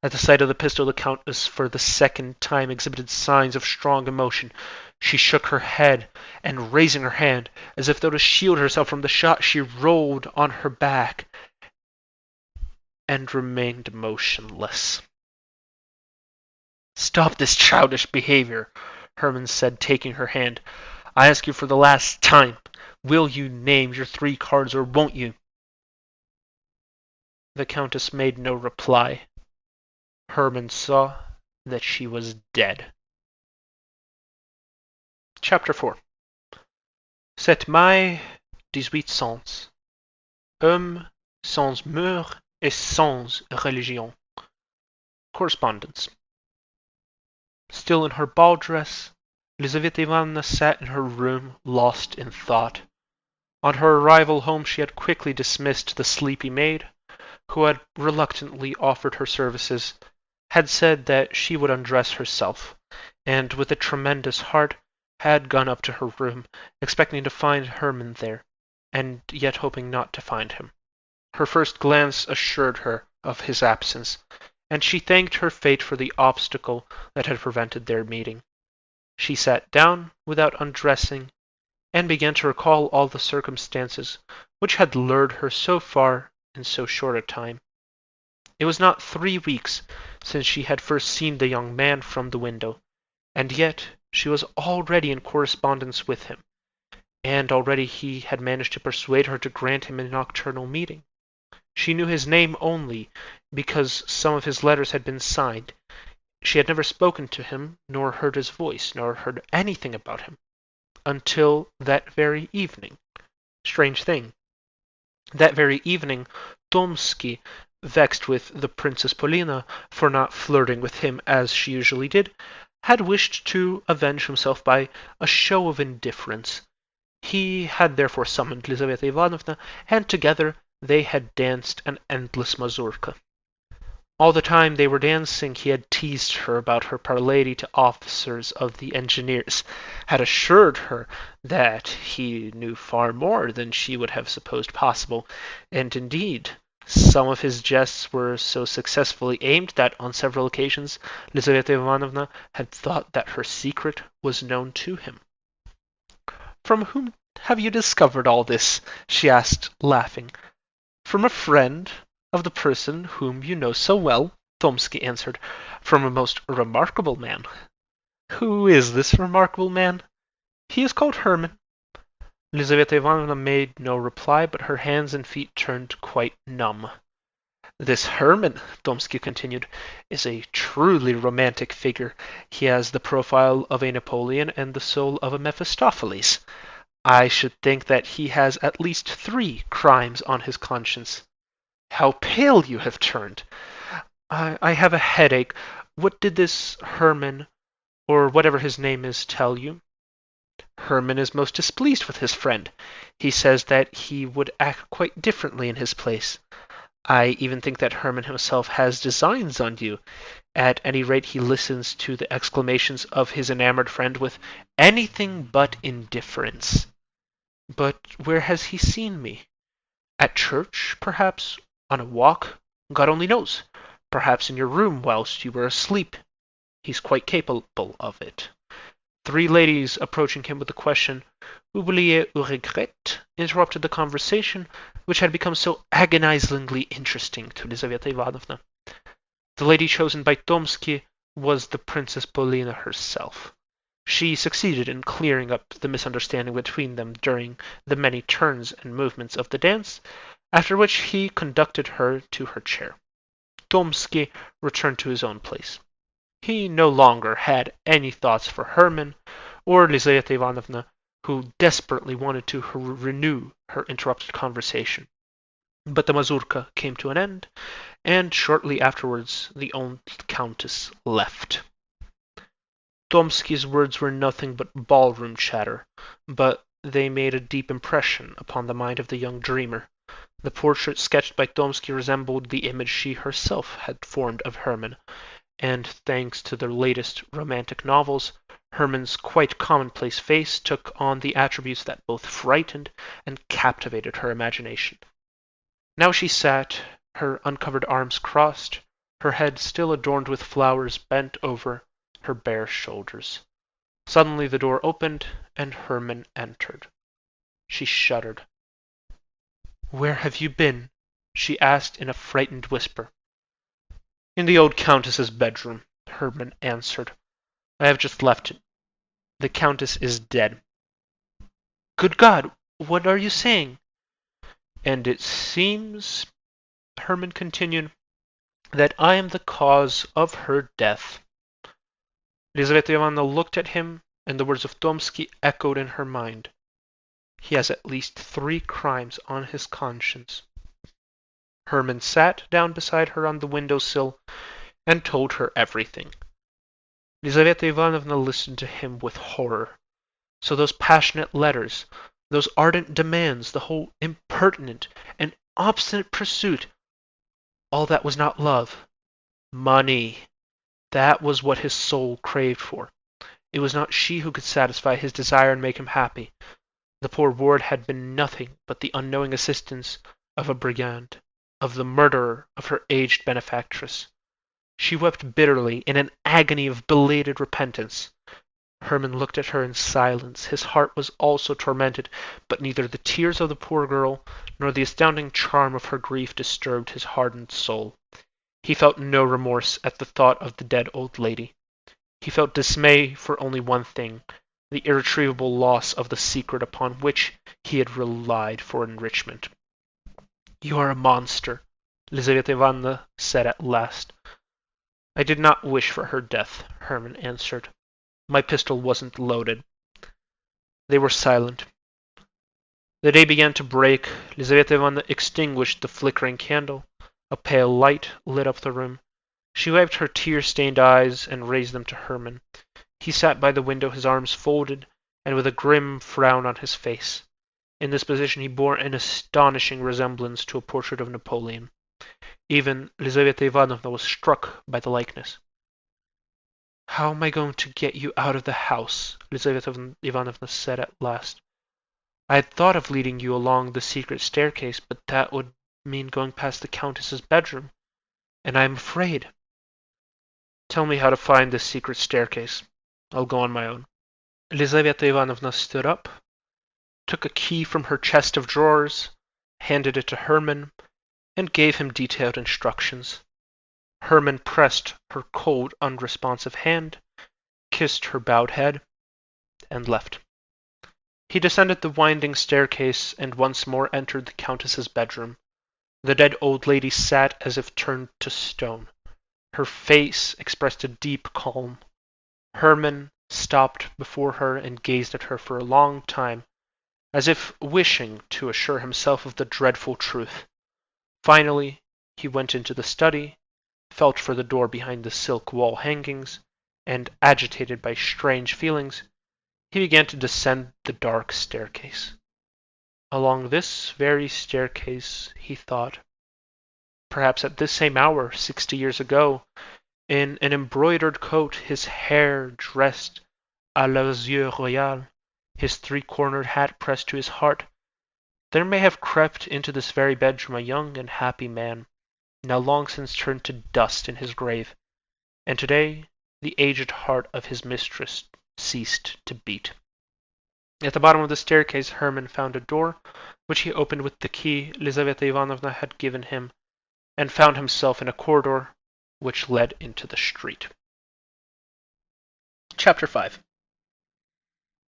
At the sight of the pistol the Countess for the second time exhibited signs of strong emotion. She shook her head, and raising her hand, as if though to shield herself from the shot, she rolled on her back and remained motionless. "Stop this childish behavior," Herman said, taking her hand. "I ask you for the last time. Will you name your 3 cards, or won't you?" The Countess made no reply. Herman saw that she was dead. Chapter 4. 7 mai 1800. Homme sans mœurs et sans religion. Correspondence. Still in her ball dress, Lizaveta Ivanovna sat in her room, lost in thought. On her arrival home she had quickly dismissed the sleepy maid, who had reluctantly offered her services, had said that she would undress herself, and with a tremendous heart had gone up to her room, expecting to find Herman there, and yet hoping not to find him. Her first glance assured her of his absence, and she thanked her fate for the obstacle that had prevented their meeting. She sat down without undressing, and began to recall all the circumstances which had lured her so far in so short a time. It was not 3 weeks since she had first seen the young man from the window, and yet she was already in correspondence with him, and already he had managed to persuade her to grant him a nocturnal meeting. She knew his name only because some of his letters had been signed. She had never spoken to him, nor heard his voice, nor heard anything about him, until that very evening. Strange thing. That very evening Tomsky, vexed with the Princess Polina for not flirting with him as she usually did, had wished to avenge himself by a show of indifference. He had therefore summoned Lizaveta Ivanovna, and together they had danced an endless mazurka. All the time they were dancing he had teased her about her parley to officers of the engineers, had assured her that he knew far more than she would have supposed possible, and indeed some of his jests were so successfully aimed that on several occasions Lizaveta Ivanovna had thought that her secret was known to him. "From whom have you discovered all this?" she asked, laughing. "From a friend of the person whom you know so well," Tomsky answered. "From a most remarkable man." "Who is this remarkable man?" "He is called Hermann." Lizaveta Ivanovna made no reply, but her hands and feet turned quite numb. "This Hermann," Tomsky continued, "is a truly romantic figure. He has the profile of a Napoleon and the soul of a Mephistopheles. I should think that he has at least 3 crimes on his conscience. How pale you have turned! I have a headache. What did this Hermann, or whatever his name is, tell you?" "Hermann is most displeased with his friend. He says that he would act quite differently in his place. I even think that Hermann himself has designs on you. At any rate, he listens to the exclamations of his enamored friend with anything but indifference." "But where has he seen me?" "At church, perhaps, on a walk, God only knows. Perhaps in your room whilst you were asleep. He's quite capable of it." 3 ladies approaching him with the question, "Oubliez ou regrette?" interrupted the conversation, which had become so agonizingly interesting to Lizaveta Ivanovna. The lady chosen by Tomsky was the Princess Polina herself. She succeeded in clearing up the misunderstanding between them during the many turns and movements of the dance, after which he conducted her to her chair. Tomsky returned to his own place. He no longer had any thoughts for Hermann or Lizaveta Ivanovna, who desperately wanted to renew her interrupted conversation. But the mazurka came to an end, and shortly afterwards the old countess left. Tomsky's words were nothing but ballroom chatter, but they made a deep impression upon the mind of the young dreamer. The portrait sketched by Tomsky resembled the image she herself had formed of Hermann, and thanks to the latest romantic novels, Hermann's quite commonplace face took on the attributes that both frightened and captivated her imagination. Now she sat, her uncovered arms crossed, her head still adorned with flowers bent over her bare shoulders. Suddenly the door opened, and Hermann entered. She shuddered. "Where have you been?" she asked in a frightened whisper. "In the old countess's bedroom," Hermann answered. "I have just left it. The countess is dead." "Good God! What are you saying?" "And it seems," Hermann continued, "that I am the cause of her death." Lizaveta Ivanovna looked at him, and the words of Tomsky echoed in her mind. He has at least 3 crimes on his conscience. Hermann sat down beside her on the window-sill and told her everything. Lizaveta Ivanovna listened to him with horror. So those passionate letters, those ardent demands, the whole impertinent and obstinate pursuit, all that was not love. Money. That was what his soul craved for. It was not she who could satisfy his desire and make him happy. The poor ward had been nothing but the unknowing assistance of a brigand, of the murderer of her aged benefactress. She wept bitterly in an agony of belated repentance. Hermann looked at her in silence. His heart was also tormented, but neither the tears of the poor girl nor the astounding charm of her grief disturbed his hardened soul. He felt no remorse at the thought of the dead old lady. He felt dismay for only one thing, the irretrievable loss of the secret upon which he had relied for enrichment. "You are a monster," Lizaveta Ivanovna said at last. "I did not wish for her death," Hermann answered. "My pistol wasn't loaded." They were silent. The day began to break. Lizaveta Ivanovna extinguished the flickering candle. A pale light lit up the room. She wiped her tear-stained eyes and raised them to Hermann. He sat by the window, his arms folded, and with a grim frown on his face. In this position he bore an astonishing resemblance to a portrait of Napoleon. Even Lizaveta Ivanovna was struck by the likeness. "How am I going to get you out of the house?" Lizaveta Ivanovna said at last. "I had thought of leading you along the secret staircase, but that would mean going past the countess's bedroom, and I am afraid." "Tell me how to find this secret staircase. I'll go on my own." Lizaveta Ivanovna stood up. took a key from her chest of drawers, handed it to Hermann, and gave him detailed instructions. Hermann pressed her cold, unresponsive hand, kissed her bowed head, and left. He descended the winding staircase and once more entered the Countess's bedroom. The dead old lady sat as if turned to stone. Her face expressed a deep calm. Hermann stopped before her and gazed at her for a long time, as if wishing to assure himself of the dreadful truth. Finally, he went into the study, felt for the door behind the silk wall hangings, and, agitated by strange feelings, he began to descend the dark staircase. Along this very staircase, he thought, perhaps at this same hour, 60 years ago, in an embroidered coat, his hair dressed à l'azur royal, his three-cornered hat pressed to his heart, there may have crept into this very bedroom a young and happy man, now long since turned to dust in his grave, and today the aged heart of his mistress ceased to beat. At the bottom of the staircase Hermann found a door, which he opened with the key Lizaveta Ivanovna had given him, and found himself in a corridor which led into the street. Chapter 5.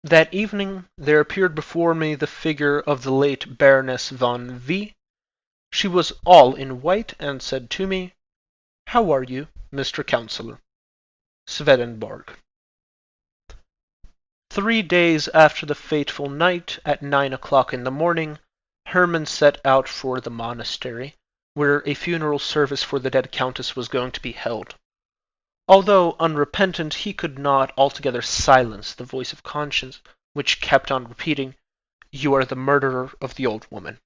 That evening there appeared before me the figure of the late Baroness von V. She was all in white, and said to me, "How are you, Mr. Councillor?" Swedenborg. 3 days after the fateful night, at 9 o'clock in the morning, Hermann set out for the monastery, where a funeral service for the dead countess was going to be held. Although unrepentant, he could not altogether silence the voice of conscience, which kept on repeating, "You are the murderer of the old woman."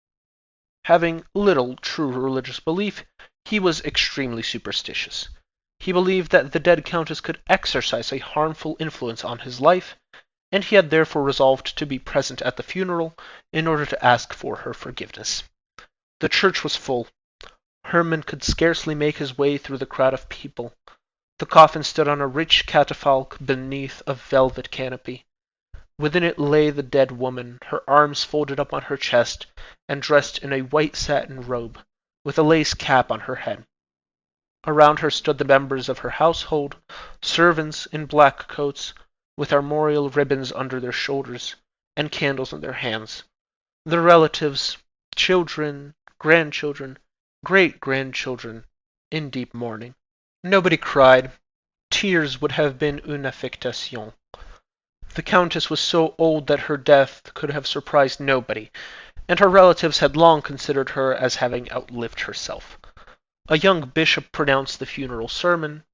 Having little true religious belief, he was extremely superstitious. He believed that the dead countess could exercise a harmful influence on his life, and he had therefore resolved to be present at the funeral in order to ask for her forgiveness. The church was full. Hermann could scarcely make his way through the crowd of people. The coffin stood on a rich catafalque beneath a velvet canopy. Within it lay the dead woman, her arms folded up on her chest, and dressed in a white satin robe, with a lace cap on her head. Around her stood the members of her household, servants in black coats, with armorial ribbons under their shoulders, and candles in their hands. Their relatives, children, grandchildren, great-grandchildren, in deep mourning. Nobody cried. Tears would have been une affectation. The countess was so old that her death could have surprised nobody, and her relatives had long considered her as having outlived herself. A young bishop pronounced the funeral sermon.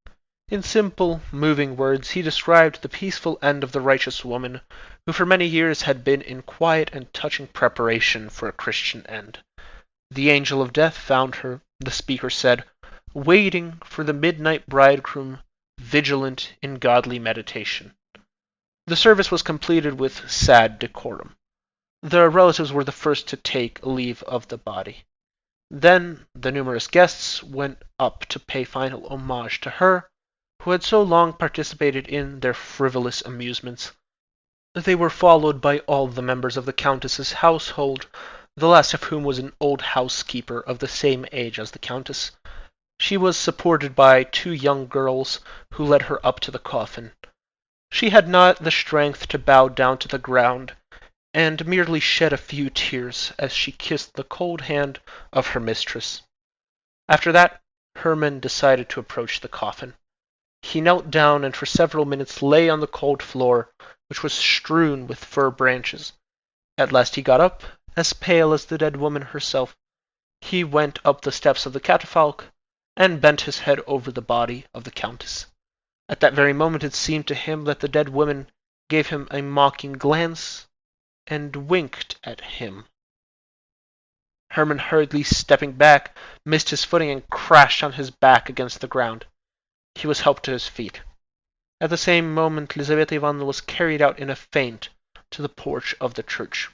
In simple, moving words, he described the peaceful end of the righteous woman, who for many years had been in quiet and touching preparation for a Christian end. The angel of death found her, the speaker said, waiting for the midnight bridegroom, vigilant in godly meditation. The service was completed with sad decorum. The relatives were the first to take leave of the body. Then the numerous guests went up to pay final homage to her, who had so long participated in their frivolous amusements. They were followed by all the members of the countess's household, the last of whom was an old housekeeper of the same age as the countess. She was supported by 2 young girls, who led her up to the coffin. She had not the strength to bow down to the ground, and merely shed a few tears as she kissed the cold hand of her mistress. After that, Hermann decided to approach the coffin. He knelt down and for several minutes lay on the cold floor, which was strewn with fir branches. At last he got up, as pale as the dead woman herself. He went up the steps of the catafalque, and bent his head over the body of the countess. At that very moment it seemed to him that the dead woman gave him a mocking glance, and winked at him. Hermann, hurriedly stepping back, missed his footing and crashed on his back against the ground. He was helped to his feet. At the same moment Lizaveta Ivanovna was carried out in a faint to the porch of the church.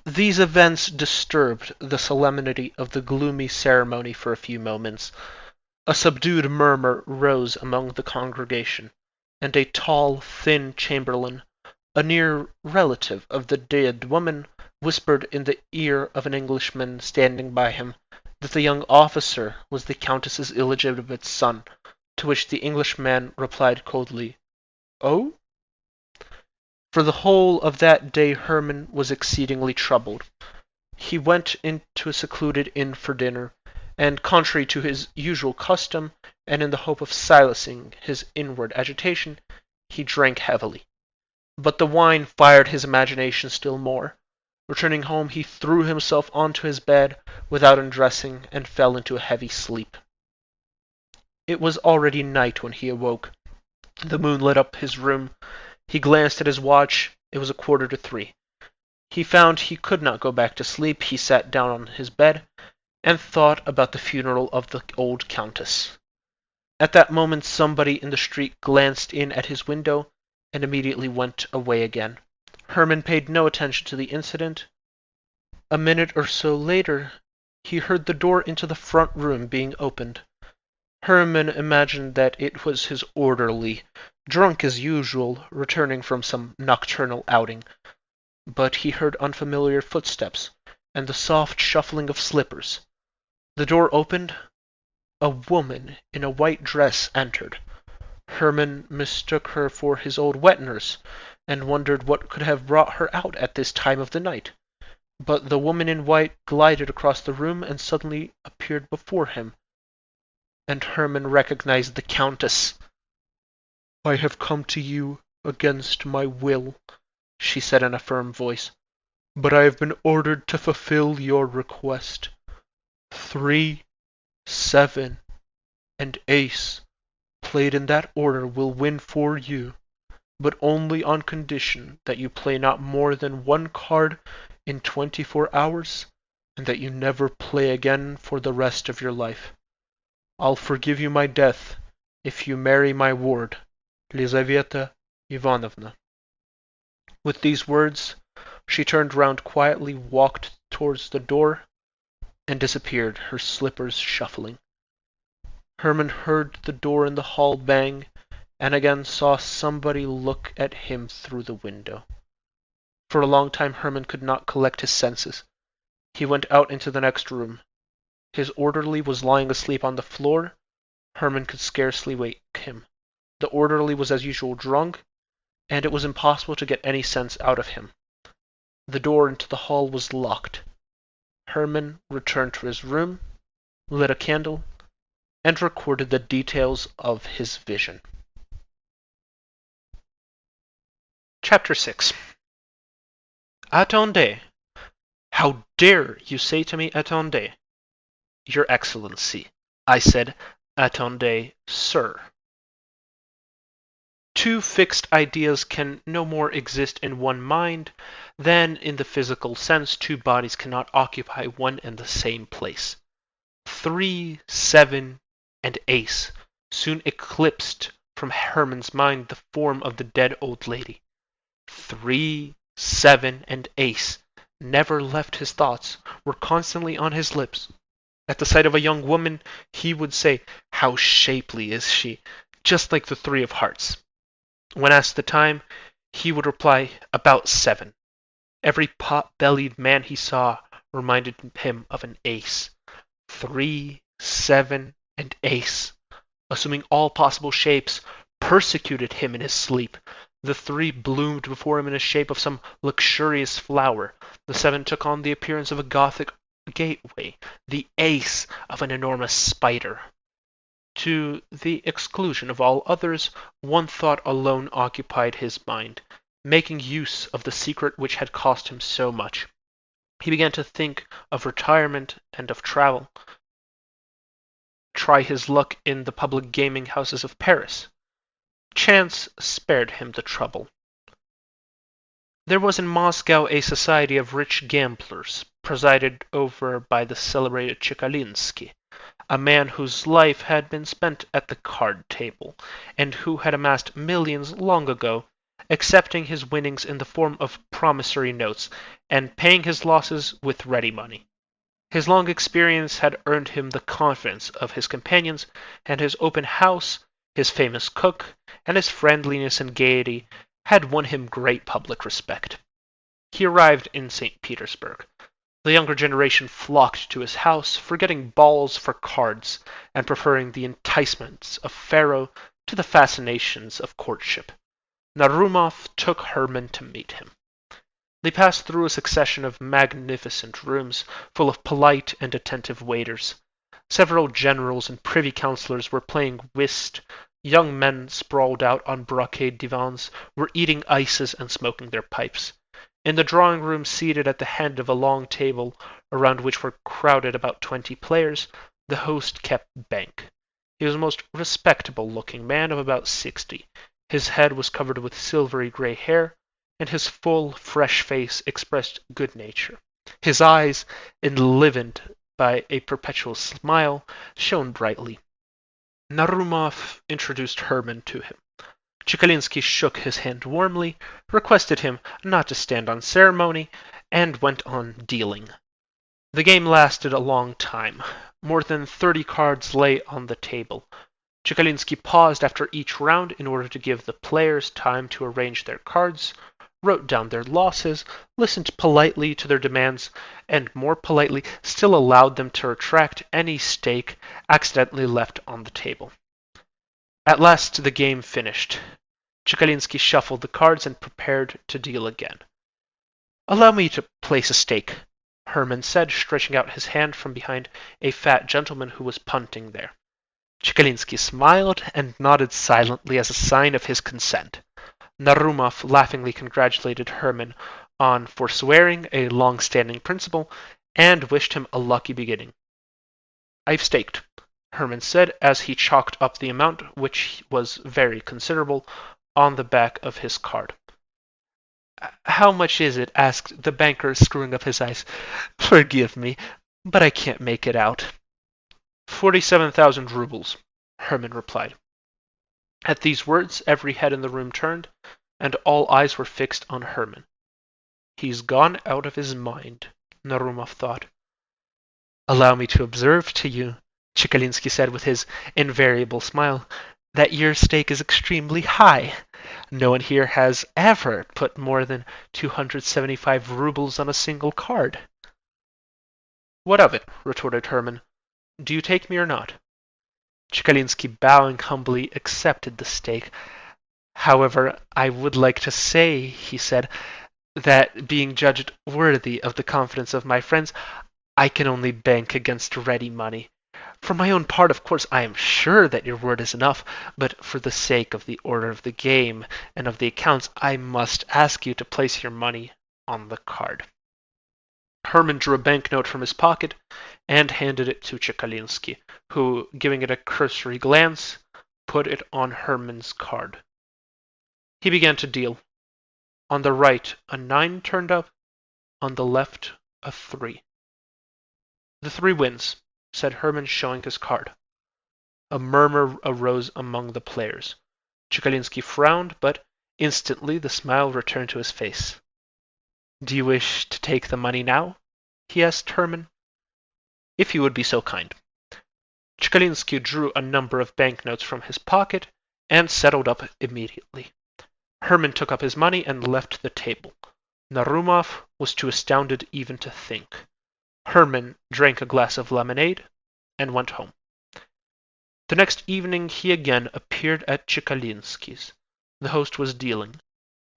These events disturbed the solemnity of the gloomy ceremony for a few moments. A subdued murmur rose among the congregation, and a tall, thin chamberlain, A near relative of the dead woman whispered in the ear of an Englishman standing by him that the young officer was the Countess's illegitimate son, to which the Englishman replied coldly, "Oh?" For the whole of that day Hermann was exceedingly troubled. He went into a secluded inn for dinner, and contrary to his usual custom, and in the hope of silencing his inward agitation, he drank heavily. But the wine fired his imagination still more. Returning home, he threw himself onto his bed without undressing, and fell into a heavy sleep. It was already night when he awoke. The moon lit up his room. He glanced at his watch. It was 2:45. He found he could not go back to sleep. He sat down on his bed and thought about the funeral of the old countess. At that moment somebody in the street glanced in at his window and immediately went away again. Hermann paid no attention to the incident. A minute or so later he heard the door into the front room being opened. Hermann imagined that it was his orderly, drunk as usual, returning from some nocturnal outing. But he heard unfamiliar footsteps and the soft shuffling of slippers. The door opened. A woman in a white dress entered. Hermann mistook her for his old wet nurse, and wondered what could have brought her out at this time of the night. But the woman in white glided across the room and suddenly appeared before him, and Hermann recognized the Countess. "I have come to you against my will," she said in a firm voice, "but I have been ordered to fulfill your request. 3, 7, and ace, played in that order, will win for you, but only on condition that you play not more than one card in 24 hours, and that you never play again for the rest of your life. I'll forgive you my death if you marry my ward, Lizaveta Ivanovna." With these words, she turned round quietly, walked towards the door, and disappeared, her slippers shuffling. Hermann heard the door in the hall bang, and again saw somebody look at him through the window. For a long time Hermann could not collect his senses. He went out into the next room. His orderly was lying asleep on the floor. Hermann could scarcely wake him. The orderly was as usual drunk, and it was impossible to get any sense out of him. The door into the hall was locked. Hermann returned to his room, lit a candle, and recorded the details of his vision. Chapter 6. Attendez. How dare you say to me, attendez? Your Excellency. I said, attendez, sir. Two fixed ideas can no more exist in one mind than, in the physical sense, two bodies cannot occupy one and the same place. 3, 7, and ace soon eclipsed from Hermann's mind the form of the dead old lady. 3, 7, and ace never left his thoughts, were constantly on his lips. At the sight of a young woman, he would say, "How shapely is she, just like the 3 of hearts." When asked the time, he would reply, "About 7." Every pot-bellied man he saw reminded him of an ace. 3, 7, and ace, assuming all possible shapes, persecuted him in his sleep. The 3 bloomed before him in the shape of some luxurious flower. The 7 took on the appearance of a Gothic gateway. The ace of an enormous spider. To the exclusion of all others, one thought alone occupied his mind, making use of the secret which had cost him so much. He began to think of retirement and of travel. Try his luck in the public gaming houses of Paris. Chance spared him the trouble. There was in Moscow a society of rich gamblers, presided over by the celebrated Tchaikovsky, a man whose life had been spent at the card table, and who had amassed millions long ago, accepting his winnings in the form of promissory notes, and paying his losses with ready money. His long experience had earned him the confidence of his companions, and his open house, his famous cook, and his friendliness and gaiety had won him great public respect. He arrived in St. Petersburg. The younger generation flocked to his house, forgetting balls for cards and preferring the enticements of faro to the fascinations of courtship. Narumov took Hermann to meet him. They passed through a succession of magnificent rooms full of polite and attentive waiters. Several generals and privy councillors were playing whist. Young men sprawled out on brocade divans were eating ices and smoking their pipes. In the drawing room, seated at the head of a long table, around which were crowded about 20 players, the host kept bank. He was a most respectable-looking man of about 60. His head was covered with silvery grey hair, and his full, fresh face expressed good nature. His eyes, enlivened by a perpetual smile, shone brightly. Narumov introduced Hermann to him. Tchaikovsky shook his hand warmly, requested him not to stand on ceremony, and went on dealing. The game lasted a long time. More than 30 cards lay on the table. Tchaikovsky paused after each round in order to give the players time to arrange their cards, wrote down their losses, listened politely to their demands, and more politely still allowed them to retract any stake accidentally left on the table. At last the game finished. Tchaikovsky shuffled the cards and prepared to deal again. "Allow me to place a stake," Hermann said, stretching out his hand from behind a fat gentleman who was punting there. Tchaikovsky smiled and nodded silently as a sign of his consent. Narumov laughingly congratulated Hermann on forswearing a long-standing principle and wished him a lucky beginning. "I've staked," Hermann said as he chalked up the amount, which was very considerable, on the back of his card. "How much is it?" asked the banker, screwing up his eyes. "Forgive me, but I can't make it out." 47,000 rubles, Hermann replied. At these words, every head in the room turned, and all eyes were fixed on Hermann. "He's gone out of his mind," Narumov thought. "Allow me to observe to you," Tchaikovsky said with his invariable smile, "that your stake is extremely high. No one here has ever put more than 275 rubles on a single card." "What of it?" retorted Hermann. "Do you take me or not?" Tchaikovsky, bowing humbly, accepted the stake. "However, I would like to say," he said, "that being judged worthy of the confidence of my friends, I can only bank against ready money. For my own part, of course, I am sure that your word is enough, but for the sake of the order of the game and of the accounts, I must ask you to place your money on the card." Hermann drew a banknote from his pocket and handed it to Tchaikovsky, who, giving it a cursory glance, put it on Hermann's card. He began to deal. On the right, a 9 turned up, on the left, a 3. "The 3 wins," said Hermann, showing his card. A murmur arose among the players. Tchaikovsky frowned, but instantly the smile returned to his face. "Do you wish to take the money now?" he asked Hermann. "If you would be so kind." Tchaikovsky drew a number of banknotes from his pocket and settled up immediately. Hermann took up his money and left the table. Narumov was too astounded even to think. Hermann drank a glass of lemonade and went home. The next evening he again appeared at Tchaikovsky's. The host was dealing.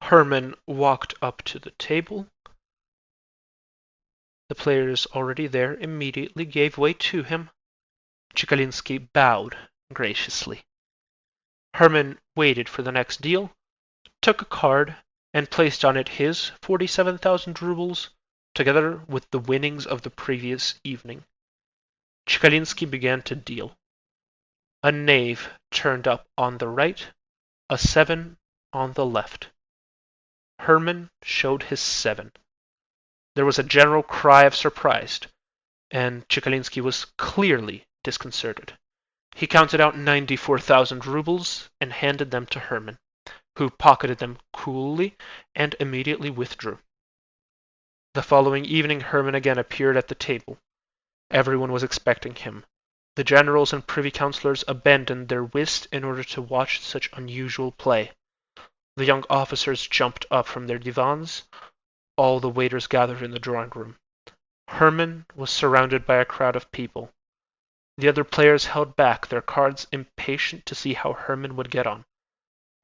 Hermann walked up to the table. The players already there immediately gave way to him. Tchaikovsky bowed graciously. Hermann waited for the next deal, took a card, and placed on it his 47,000 rubles, together with the winnings of the previous evening. Tchaikovsky began to deal. A knave turned up on the right, a 7 on the left. Hermann showed his 7. There was a general cry of surprise, and Tchaikovsky was clearly disconcerted. He counted out 94,000 rubles and handed them to Hermann, who pocketed them coolly and immediately withdrew. The following evening Hermann again appeared at the table. Everyone was expecting him. The generals and privy councillors abandoned their whist in order to watch such unusual play. The young officers jumped up from their divans. All the waiters gathered in the drawing room. Hermann was surrounded by a crowd of people. The other players held back their cards, impatient to see how Hermann would get on.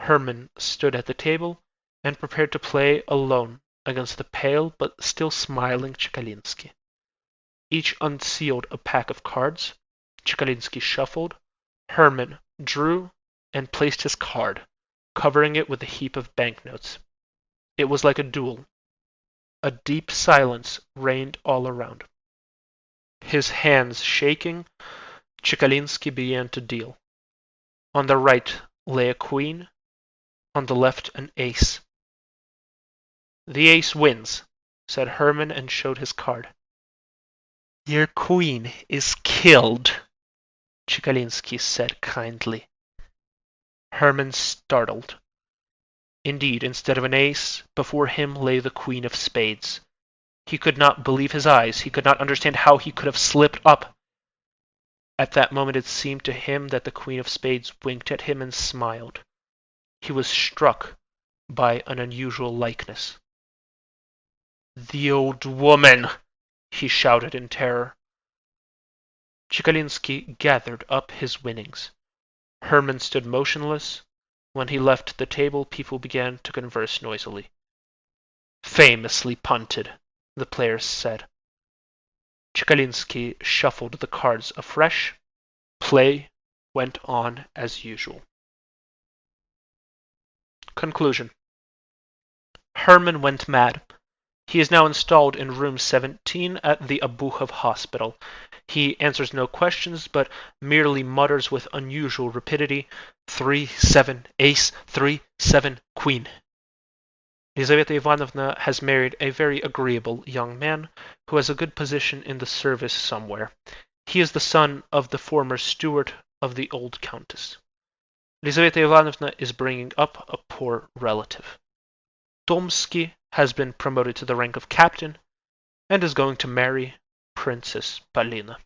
Hermann stood at the table and prepared to play alone against the pale but still smiling Tchaikovsky. Each unsealed a pack of cards. Tchaikovsky shuffled. Hermann drew and placed his card, covering it with a heap of banknotes. It was like a duel. A deep silence reigned all around. His hands shaking, Tchaikovsky began to deal. On the right lay a queen, on the left an ace. The ace wins, said Hermann and showed his card. Your queen is killed, Tchaikovsky said kindly. Hermann startled. Indeed, instead of an ace, before him lay the Queen of Spades. He could not believe his eyes. He could not understand how he could have slipped up. At that moment it seemed to him that the Queen of Spades winked at him and smiled. He was struck by an unusual likeness. The old woman! He shouted in terror. Tchaikovsky gathered up his winnings. Hermann stood motionless. When he left the table, people began to converse noisily. Famously punted, the players said. Tchaikovsky shuffled the cards afresh. Play went on as usual. Conclusion. Hermann went mad. He is now installed in room 17 at the Abukhov hospital. He answers no questions, but merely mutters with unusual rapidity, 3-7 ace, 3-7 queen. Lizaveta Ivanovna has married a very agreeable young man who has a good position in the service somewhere. He is the son of the former steward of the old countess. Lizaveta Ivanovna is bringing up a poor relative. Tomsky has been promoted to the rank of captain and is going to marry Princess Palina.